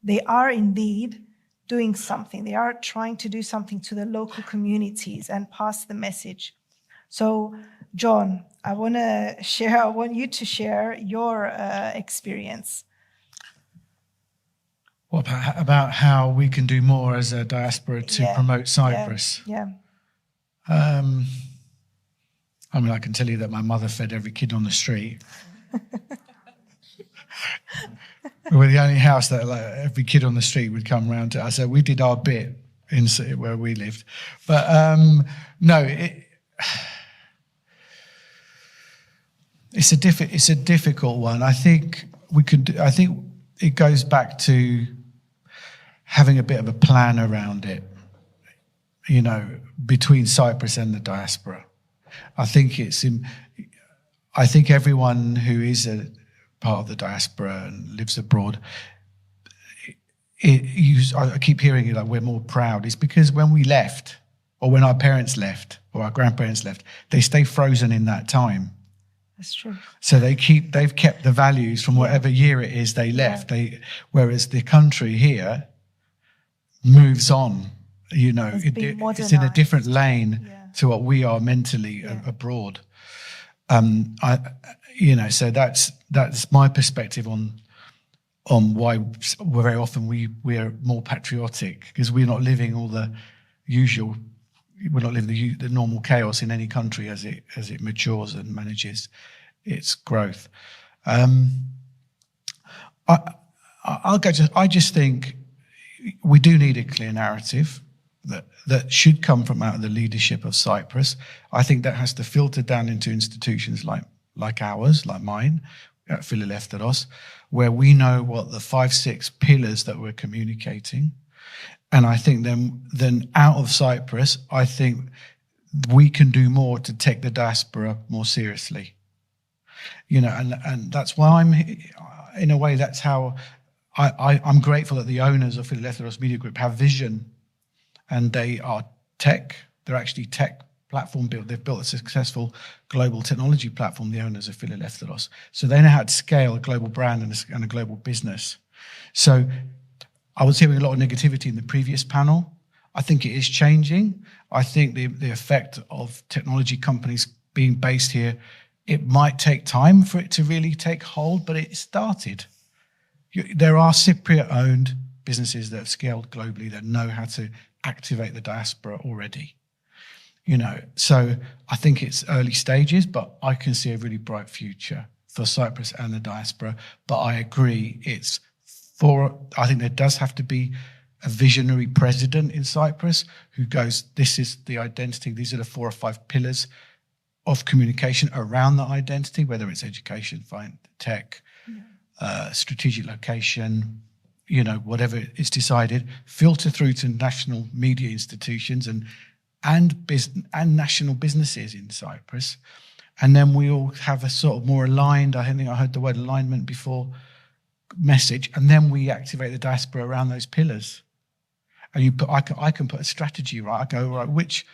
they are indeed doing something. They are trying to do something to the local communities and pass the message. So, John, I want you to share your experience. What about how we can do more as a diaspora to promote Cyprus? Yeah. I mean, I can tell you that my mother fed every kid on the street. We were the only house that every kid on the street would come round to us. So we did our bit in where we lived. But no, it's a difficult one. I think it goes back to having a bit of a plan around it, between Cyprus and the diaspora. I think everyone who is a part of the diaspora and lives abroad I keep hearing it like we're more proud. It's because when we left, or when our parents left, or our grandparents left, they stay frozen in that time. That's true. So they've kept the values from whatever year it is they left. Whereas the country here moves on. You know, it's in a different lane to what we are mentally abroad. So that's my perspective on why very often we are more patriotic, because we're not living all the usual. We're not living the normal chaos in any country as it matures and manages its growth. I just think we do need a clear narrative that should come from out of the leadership of Cyprus. I think that has to filter down into institutions like ours, like mine, at Phileleftheros, where we know what the 5-6 pillars that we're communicating. And I think then out of Cyprus, I think we can do more to take the diaspora more seriously. You know, and that's why in a way, that's how I'm grateful that the owners of Phileleftheros Media Group have vision, and they are tech. They're actually tech platform built. They've built a successful global technology platform, the owners of Phileleftheros. So they know how to scale a global brand and a global business. So I was hearing a lot of negativity in the previous panel. I think it is changing. I think the effect of technology companies being based here, it might take time for it to really take hold, but it started. There are Cypriot-owned businesses that have scaled globally that know how to activate the diaspora already. You know, so I think it's early stages, but I can see a really bright future for Cyprus and the diaspora. But I agree, I think there does have to be a visionary president in Cyprus who goes, this is the identity, these are the 4 or 5 pillars of communication around that identity, whether it's education, tech, strategic location, you know, whatever is decided, filter through to national media institutions and national businesses in Cyprus. And then we all have a sort of more aligned, I think I heard the word alignment before, message, and then we activate the diaspora around those pillars. And I can put a strategy, right? I go, right, which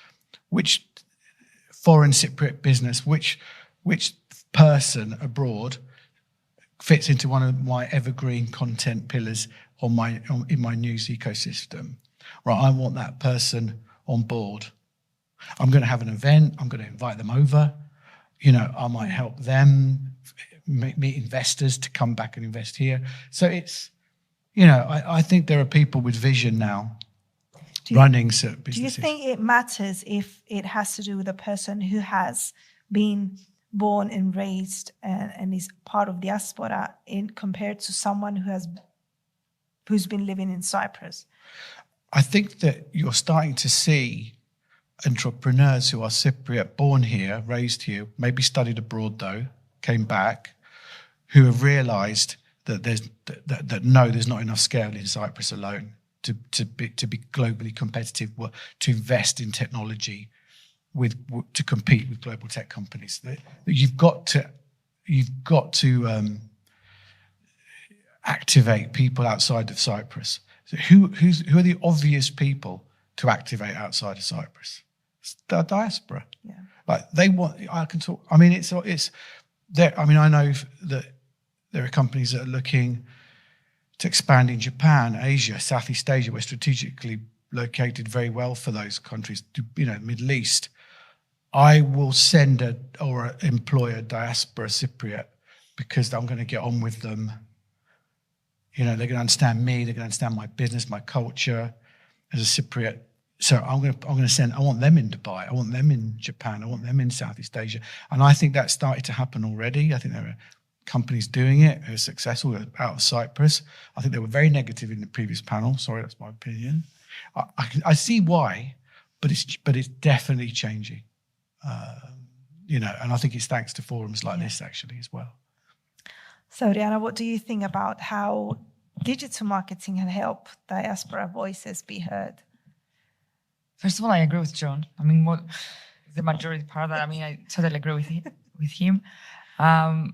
foreign Cypriot business, which person abroad fits into one of my evergreen content pillars in my news ecosystem. Right, I want that person on board. I'm going to have an event. I'm going to invite them over. You know, I might help them meet investors to come back and invest here. So it's, you know, I think there are people with vision now running certain businesses. Do you think it matters if it has to do with a person who has been born and raised and is part of diaspora compared to someone who's been living in Cyprus? I think that you're starting to see entrepreneurs who are Cypriot, born here, raised here, maybe studied abroad though, came back, who have realised that there's not enough scale in Cyprus alone to be globally competitive, to invest in technology, to compete with global tech companies. That you've got to activate people outside of Cyprus. So who are the obvious people to activate outside of Cyprus? It's the diaspora. Yeah. Like they want. I can talk. I mean, it's there. I mean, I know that there are companies that are looking to expand in Japan, Asia, Southeast Asia. We're strategically located very well for those countries. You know, Middle East. I will send or employ a diaspora Cypriot because I'm going to get on with them. You know, they're going to understand me. They're going to understand my business, my culture as a Cypriot. So I'm going to send. I want them in Dubai. I want them in Japan. I want them in Southeast Asia. And I think that's started to happen already. I think there are companies doing it who are successful out of Cyprus. I think they were very negative in the previous panel. Sorry, that's my opinion. I see why, but it's definitely changing. You know, and I think it's thanks to forums like this actually as well. So, Diana, what do you think about how digital marketing can help diaspora voices be heard? First of all, I agree with John. I mean, the majority part of that, I mean, I totally agree with him. I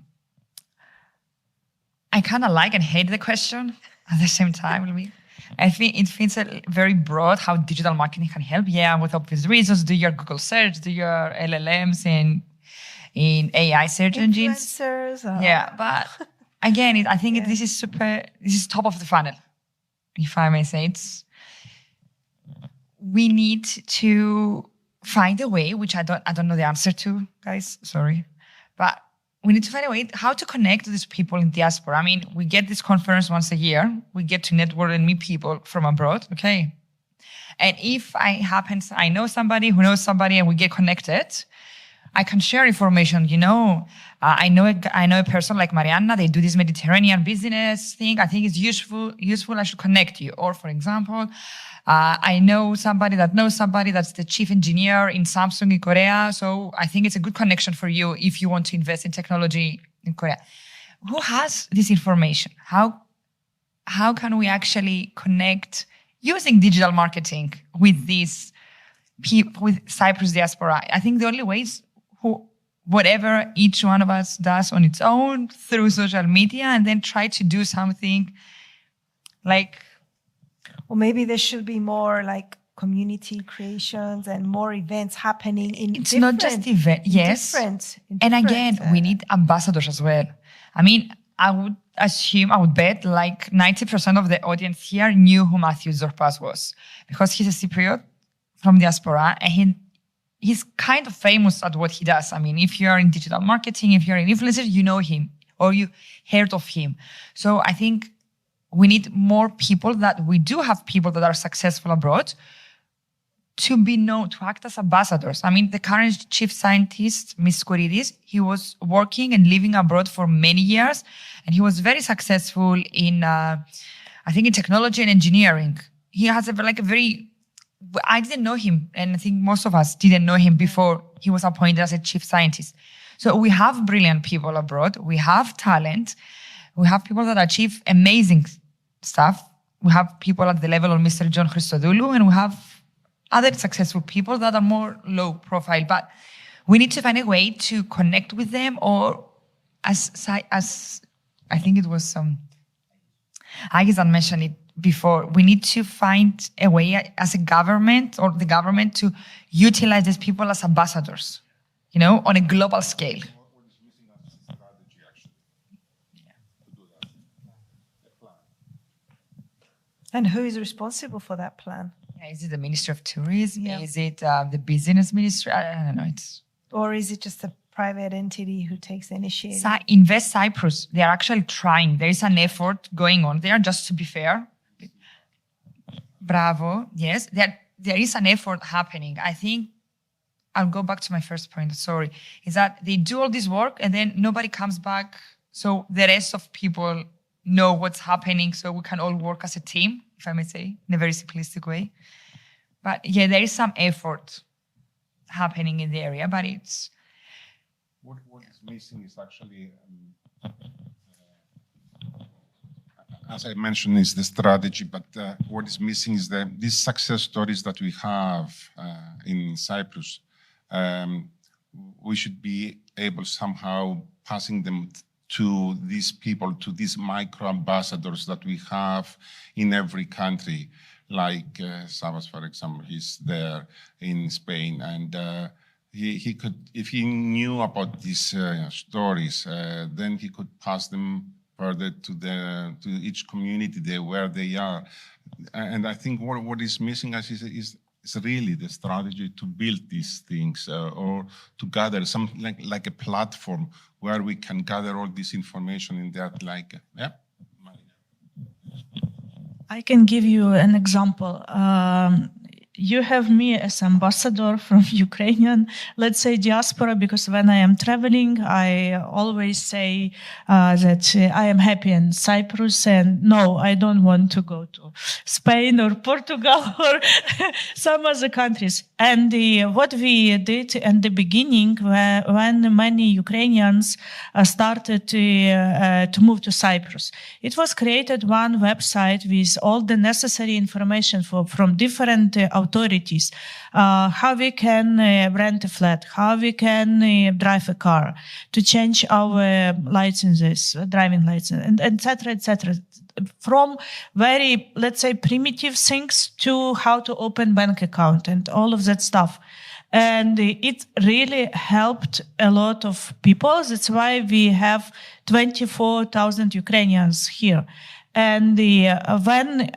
kind of like and hate the question at the same time. I think it feels very broad how digital marketing can help. Yeah, with obvious reasons. Do your Google search, do your LLMs in AI search engines. Influencers. Yeah, but again, I think this is top of the funnel, if I may say. We need to find a way, which I don't know the answer to, guys, sorry. But we need to find a way how to connect to these people in diaspora. I mean, we get this conference once a year. We get to network and meet people from abroad, okay? And if I know somebody who knows somebody and we get connected, I can share information, I know a person like Mariana, they do this Mediterranean business thing. I think it's useful, I should connect you. Or for example, I know somebody that knows somebody that's the chief engineer in Samsung in Korea. So I think it's a good connection for you if you want to invest in technology in Korea. Who has this information? How can we actually connect using digital marketing with these people, with Cyprus Diaspora? I think the only way is whatever each one of us does on its own through social media, and then try to do something like... Or maybe there should be more like community creations and more events happening in It's not just events, yes. And again, we need ambassadors as well. I mean, I would bet like 90% of the audience here knew who Matthew Zorpas was, because he's a Cypriot from diaspora, and he's kind of famous at what he does. I mean, if you're in digital marketing, if you're an influencer, you know him or you heard of him. So I think we need more people, that we do have people that are successful abroad to be known, to act as ambassadors. I mean, the current chief scientist, Ms. Skouridis, he was working and living abroad for many years, and he was very successful in, I think, in technology and engineering. He has I didn't know him, and I think most of us didn't know him before he was appointed as a chief scientist. So we have brilliant people abroad. We have talent. We have people that achieve amazing stuff. We have people at the level of Mr. John Christodoulou, and we have other successful people that are more low profile. But we need to find a way to connect with them, or as I think it was Agizan mentioned it before, we need to find a way as a government, or the government, to utilize these people as ambassadors, on a global scale. And who is responsible for that plan? Is it the Ministry of Tourism? Yeah. Is it the business ministry? I don't know. Or is it just a private entity who takes the initiative? Invest Cyprus. They are actually trying. There is an effort going on there, just to be fair. Bravo. Yes, there is an effort happening. I think I'll go back to my first point, sorry, is that they do all this work and then nobody comes back. So the rest of people know what's happening, so we can all work as a team, if I may say, in a very simplistic way. But yeah, there is some effort happening in the area, but it's... What is missing is actually, as I mentioned, is the strategy, but what is missing is these success stories that we have in Cyprus. We should be able somehow passing them to these people, to these micro ambassadors that we have in every country, like Savas, for example, he's there in Spain, and he could, if he knew about these stories, then he could pass them further to each community there where they are. And I think what is missing is really the strategy to build these things, or to gather something like a platform where we can gather all this information in that, I can give you an example. You have me as ambassador from Ukrainian, let's say, diaspora, because when I am traveling, I always say that I am happy in Cyprus, and no, I don't want to go to Spain or Portugal or some other countries. And what we did in the beginning, when many Ukrainians started to move to Cyprus, it was created one website with all the necessary information from different authorities, how we can rent a flat, how we can drive a car, to change our licenses, driving license, and et cetera, from very, let's say, primitive things to how to open bank account and all of that stuff. And it really helped a lot of people. That's why we have 24,000 Ukrainians here. And when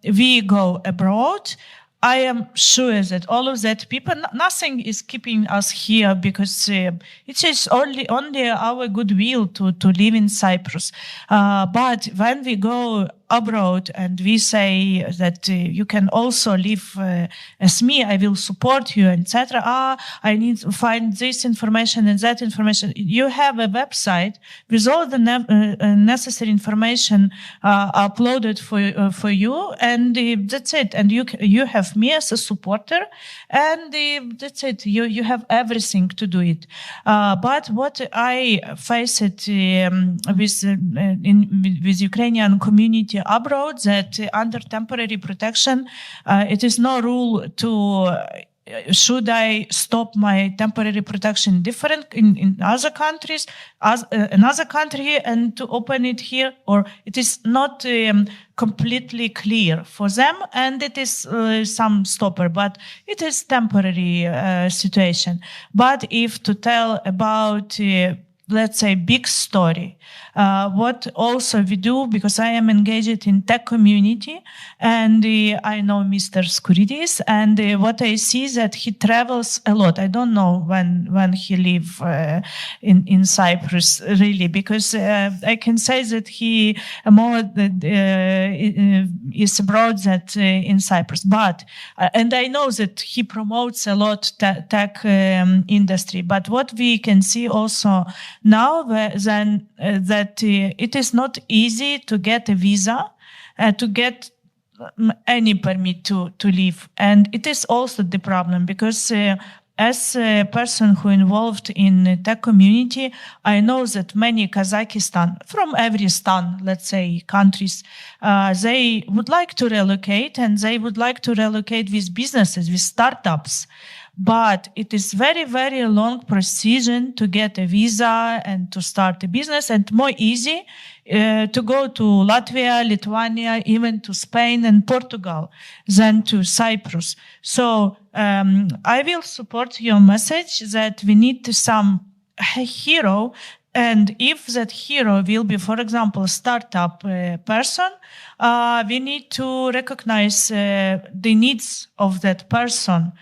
we go abroad, I am sure that all of that people, nothing is keeping us here because it is only our goodwill to live in Cyprus. But when we go abroad and we say that you can also live as me, I will support you, etc. I need to find this information and that information. You have a website with all the necessary information uploaded for you, and that's it. And you have me as a supporter, and that's it. You have everything to do it. But what I face it with Ukrainian community abroad, that under temporary protection, it is no rule to should I stop my temporary protection different in other countries, as another country, and to open it here, or it is not completely clear for them, and it is some stopper, but it is temporary situation. But if to tell about let's say big story, what also we do, because I am engaged in tech community, and I know Mr. Skouridis, and what I see that he travels a lot. I don't know when he live in Cyprus really, because I can say that he more is abroad than in Cyprus. But and I know that he promotes a lot tech industry. But what we can see also now then that it is not easy to get a visa, to get any permit to live. And it is also the problem, because as a person who involved in the tech community, I know that many Kazakhstan, from every stan, let's say, countries, they would like to relocate, and they would like to relocate with businesses, with startups. But it is very, very long procedure to get a visa and to start a business, and more easy to go to Latvia, Lithuania, even to Spain and Portugal than to Cyprus. So I will support your message that we need some hero. And if that hero will be, for example, a startup person, we need to recognize the needs of that person.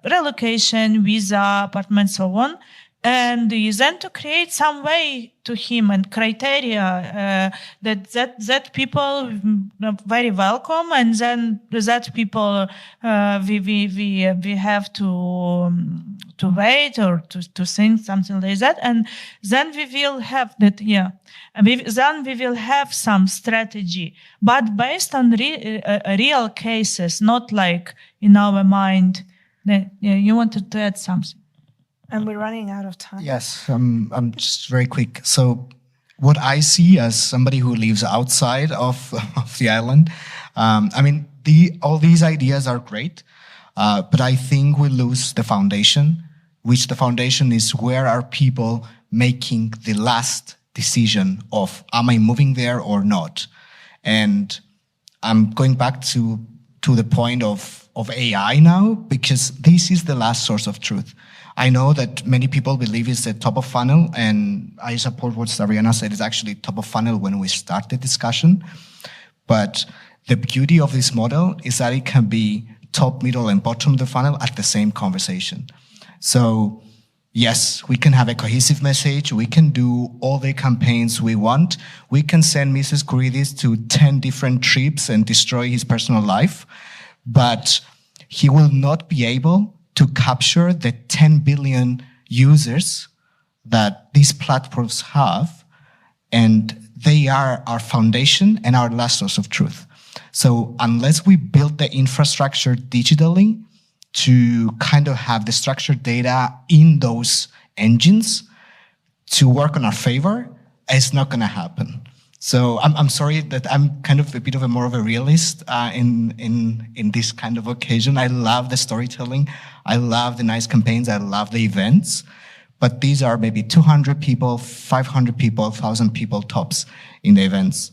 Relocation, visa, apartment, so on, and then to create some way to him and criteria that people very welcome, and then that people we have to wait or to think something like that, and then we will have that then we will have some strategy, but based on real cases, not like in our mind. You wanted to add something? And we're running out of time. Yes, I'm just very quick. So what I see as somebody who lives outside of the island, I mean, all these ideas are great, but I think we lose the foundation, which the foundation is where are people making the last decision of, am I moving there or not? And I'm going back to the point of AI now, because this is the last source of truth. I know that many people believe it's the top of funnel, and I support what Sariana said. It's actually top of funnel when we start the discussion. But the beauty of this model is that it can be top, middle, and bottom of the funnel at the same conversation. So yes, we can have a cohesive message. We can do all the campaigns we want. We can send Mrs. Skouridis to 10 different trips and destroy his personal life. But he will not be able to capture the 10 billion users that these platforms have, and they are our foundation and our last source of truth. So unless we build the infrastructure digitally to kind of have the structured data in those engines to work on our favor, it's not going to happen. So I'm sorry that I'm kind of a bit of a more of a realist in this kind of occasion. I love the storytelling. I love the nice campaigns. I love the events. But these are maybe 200 people, 500 people, 1,000 people tops in the events.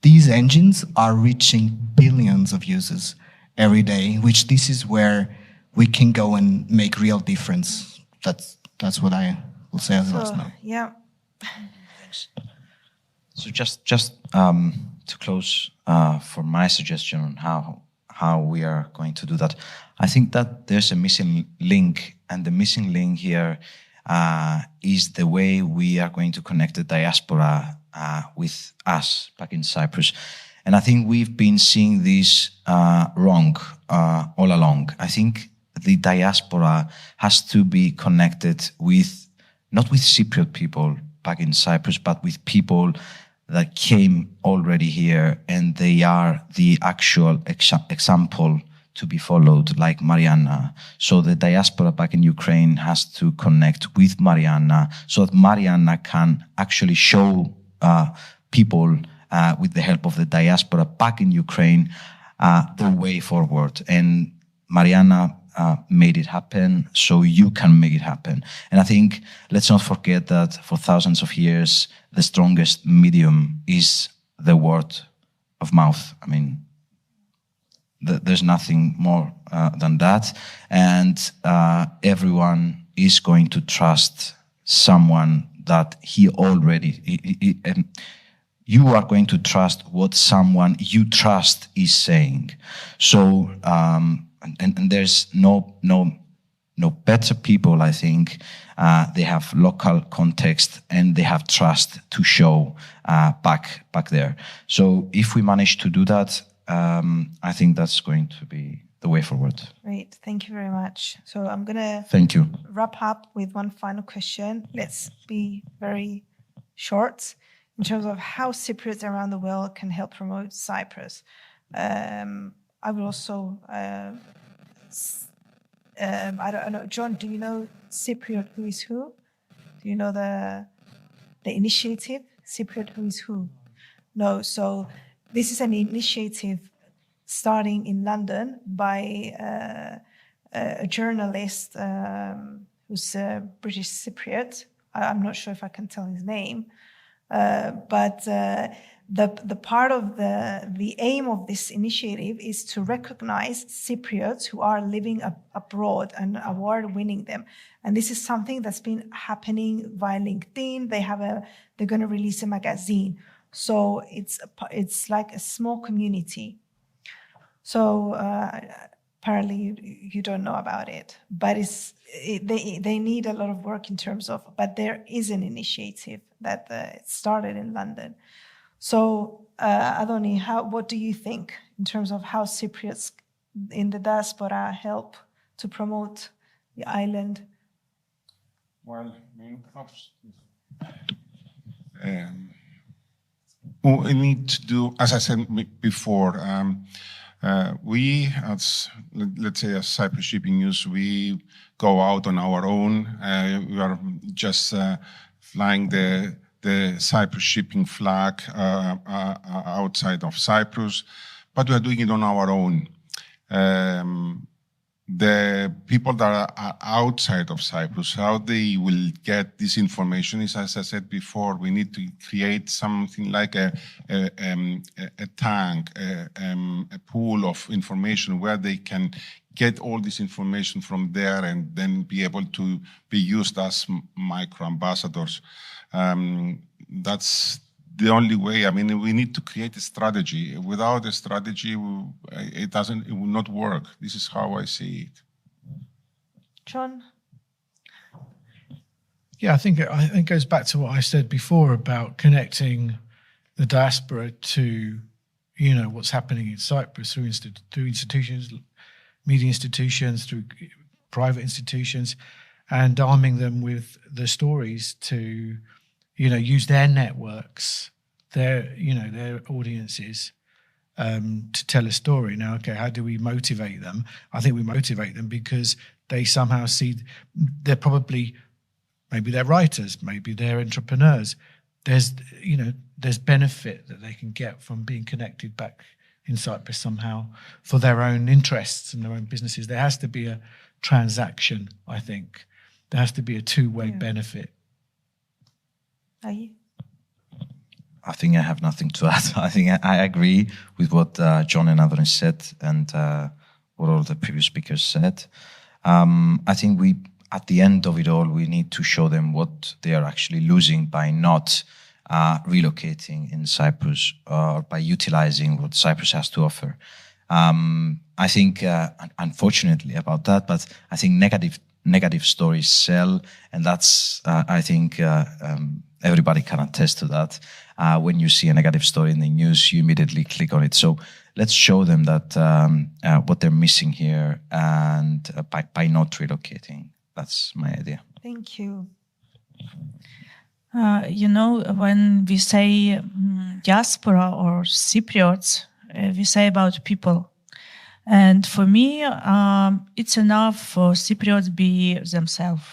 these engines are reaching billions of users every day, which this is where we can go and make real difference. That's what I will say as last note. Yeah. So just to close for my suggestion on how we are going to do that, I think that there's a missing link, and the missing link here is the way we are going to connect the diaspora with us back in Cyprus. And I think we've been seeing this wrong all along. I think the diaspora has to be connected with, not with Cypriot people back in Cyprus, but with people that came already here, and they are the actual example to be followed, like Mariana. So the diaspora back in Ukraine has to connect with Mariana so that Mariana can actually show people with the help of the diaspora back in Ukraine the way forward. And Mariana made it happen, so you can make it happen. And I think let's not forget that for thousands of years, the strongest medium is the word of mouth. I mean, there's nothing more than that. And everyone is going to trust someone that he already... you are going to trust what someone you trust is saying. So, and there's no better people, I think. They have local context and they have trust to show back there. So if we manage to do that, I think that's going to be the way forward. Great, thank you very much. So I'm gonna Thank you. wrap up with one final question. Let's be very short in terms of how Cypriots around the world can help promote Cyprus. I will also, I don't know, John, do you know Cypriot Who is Who? Do you know the initiative, Cypriot Who is Who? No, so this is an initiative starting in London by a journalist who's a British Cypriot. I'm not sure if I can tell his name, but the part of the aim of this initiative is to recognize Cypriots who are living abroad and award-winning them. And this is something that's been happening via LinkedIn. They're going to release a magazine. So it's like a small community. So apparently you don't know about it, but they need a lot of work in terms of, but there is an initiative that started in London. So Adoni, what do you think in terms of how Cypriots in the diaspora help to promote the island? Well, we need to do, as I said before, we, as let's say, as Cyprus Shipping News, we go out on our own. We are just flying the Cyprus shipping flag outside of Cyprus, but we are doing it on our own. The people that are outside of Cyprus, how they will get this information is, as I said before, we need to create something like a tank, a pool of information where they can get all this information from there and then be able to be used as micro-ambassadors. That's the only way. I mean, we need to create a strategy. Without a strategy, it will not work. This is how I see it. John? Yeah, I think it goes back to what I said before about connecting the diaspora to, what's happening in Cyprus through institutions, media institutions, through private institutions, and arming them with the stories to, use their networks, their audiences, to tell a story. Now, okay, how do we motivate them? I think we motivate them because they somehow see maybe they're writers, maybe they're entrepreneurs. There's benefit that they can get from being connected back in Cyprus somehow for their own interests and their own businesses. There has to be a transaction, I think. There has to be a two-way benefit. Are you? I think I have nothing to add. I think I agree with what John and Avron said and what all the previous speakers said. I think at the end of it all, we need to show them what they are actually losing by not relocating in Cyprus or by utilizing what Cyprus has to offer. I think, unfortunately about that, but I think negative stories sell, and that's, I think, everybody can attest to that. When you see a negative story in the news, you immediately click on it. So let's show them that what they're missing here, and by not relocating. That's my idea. Thank you. When we say diaspora or Cypriots, we say about people. And for me, it's enough for Cypriots be themselves.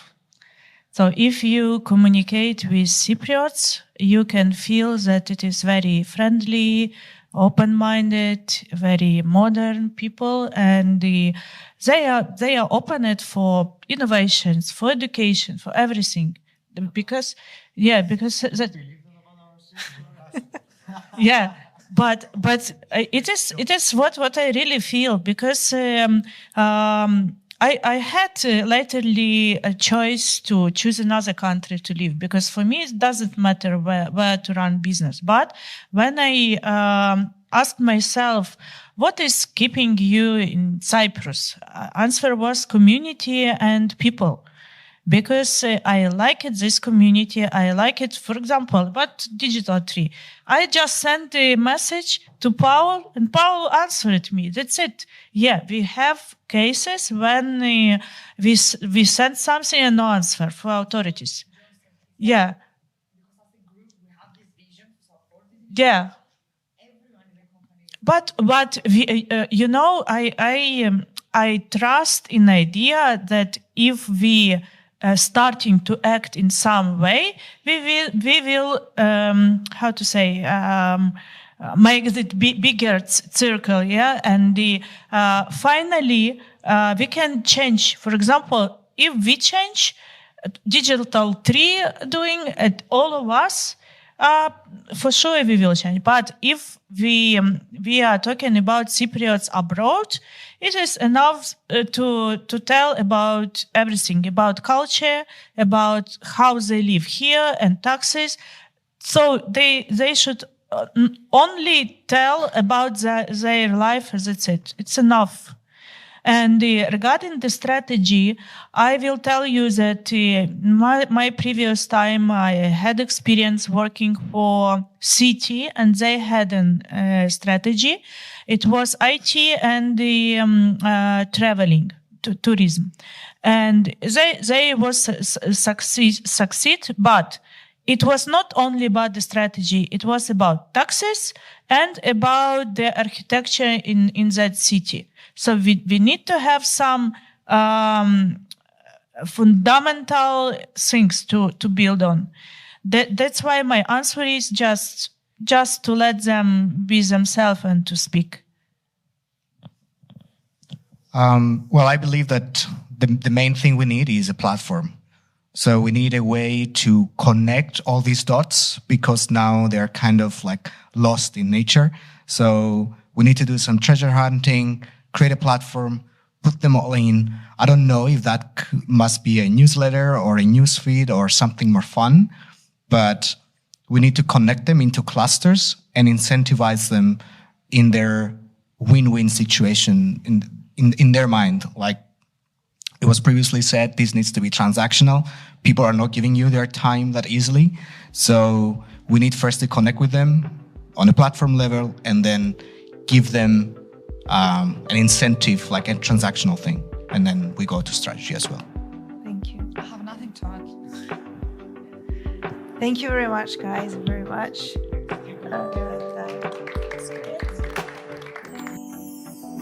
So if you communicate with Cypriots, you can feel that it is very friendly, open-minded, very modern people, and they are open for innovations, for education, for everything. Because that yeah. But it is what I really feel, because I had latterly a choice to choose another country to live, because for me it doesn't matter where to run business. But when I asked myself, what is keeping you in Cyprus? Answer was community and people. Because I like it, this community, I like it, for example, about Digital Tree. I just sent a message to Paul, and Paul answered me. That's it. Yeah, we have cases when we send something and no answer for authorities. Yeah. Yeah. But we, I trust in the idea that if we starting to act in some way, we will make it bigger circle, yeah, and finally we can change. For example, if we change Digital Tree doing it, all of us, for sure we will change. But if we are talking about Cypriots abroad, it is enough to tell about everything, about culture, about how they live here and taxes. So they should only tell about their life. That's it. It's enough. And regarding the strategy, I will tell you that my previous time I had experience working for city, and they had a strategy. It was IT and the traveling, tourism, and they was succeed, but it was not only about the strategy. It was about taxes and about the architecture in that city. So we need to have some fundamental things to build on. That's why my answer is just to let them be themselves and to speak. Well, I believe that the main thing we need is a platform. So we need a way to connect all these dots, because now they're kind of like lost in nature. So we need to do some treasure hunting, create a platform, put them all in. I don't know if that must be a newsletter or a news feed or something more fun, but we need to connect them into clusters and incentivize them in their win-win situation in their mind. Like it was previously said, this needs to be transactional. People are not giving you their time that easily. So we need first to connect with them on a platform level and then give them an incentive, like a transactional thing. And then we go to strategy as well. Thank you. I have nothing to add. Thank you very much, guys, very much.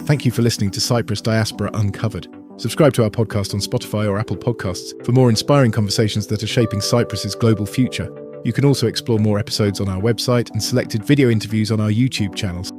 Thank you for listening to Cyprus Diaspora Uncovered. Subscribe to our podcast on Spotify or Apple Podcasts for more inspiring conversations that are shaping Cyprus's global future. You can also explore more episodes on our website and selected video interviews on our YouTube channels.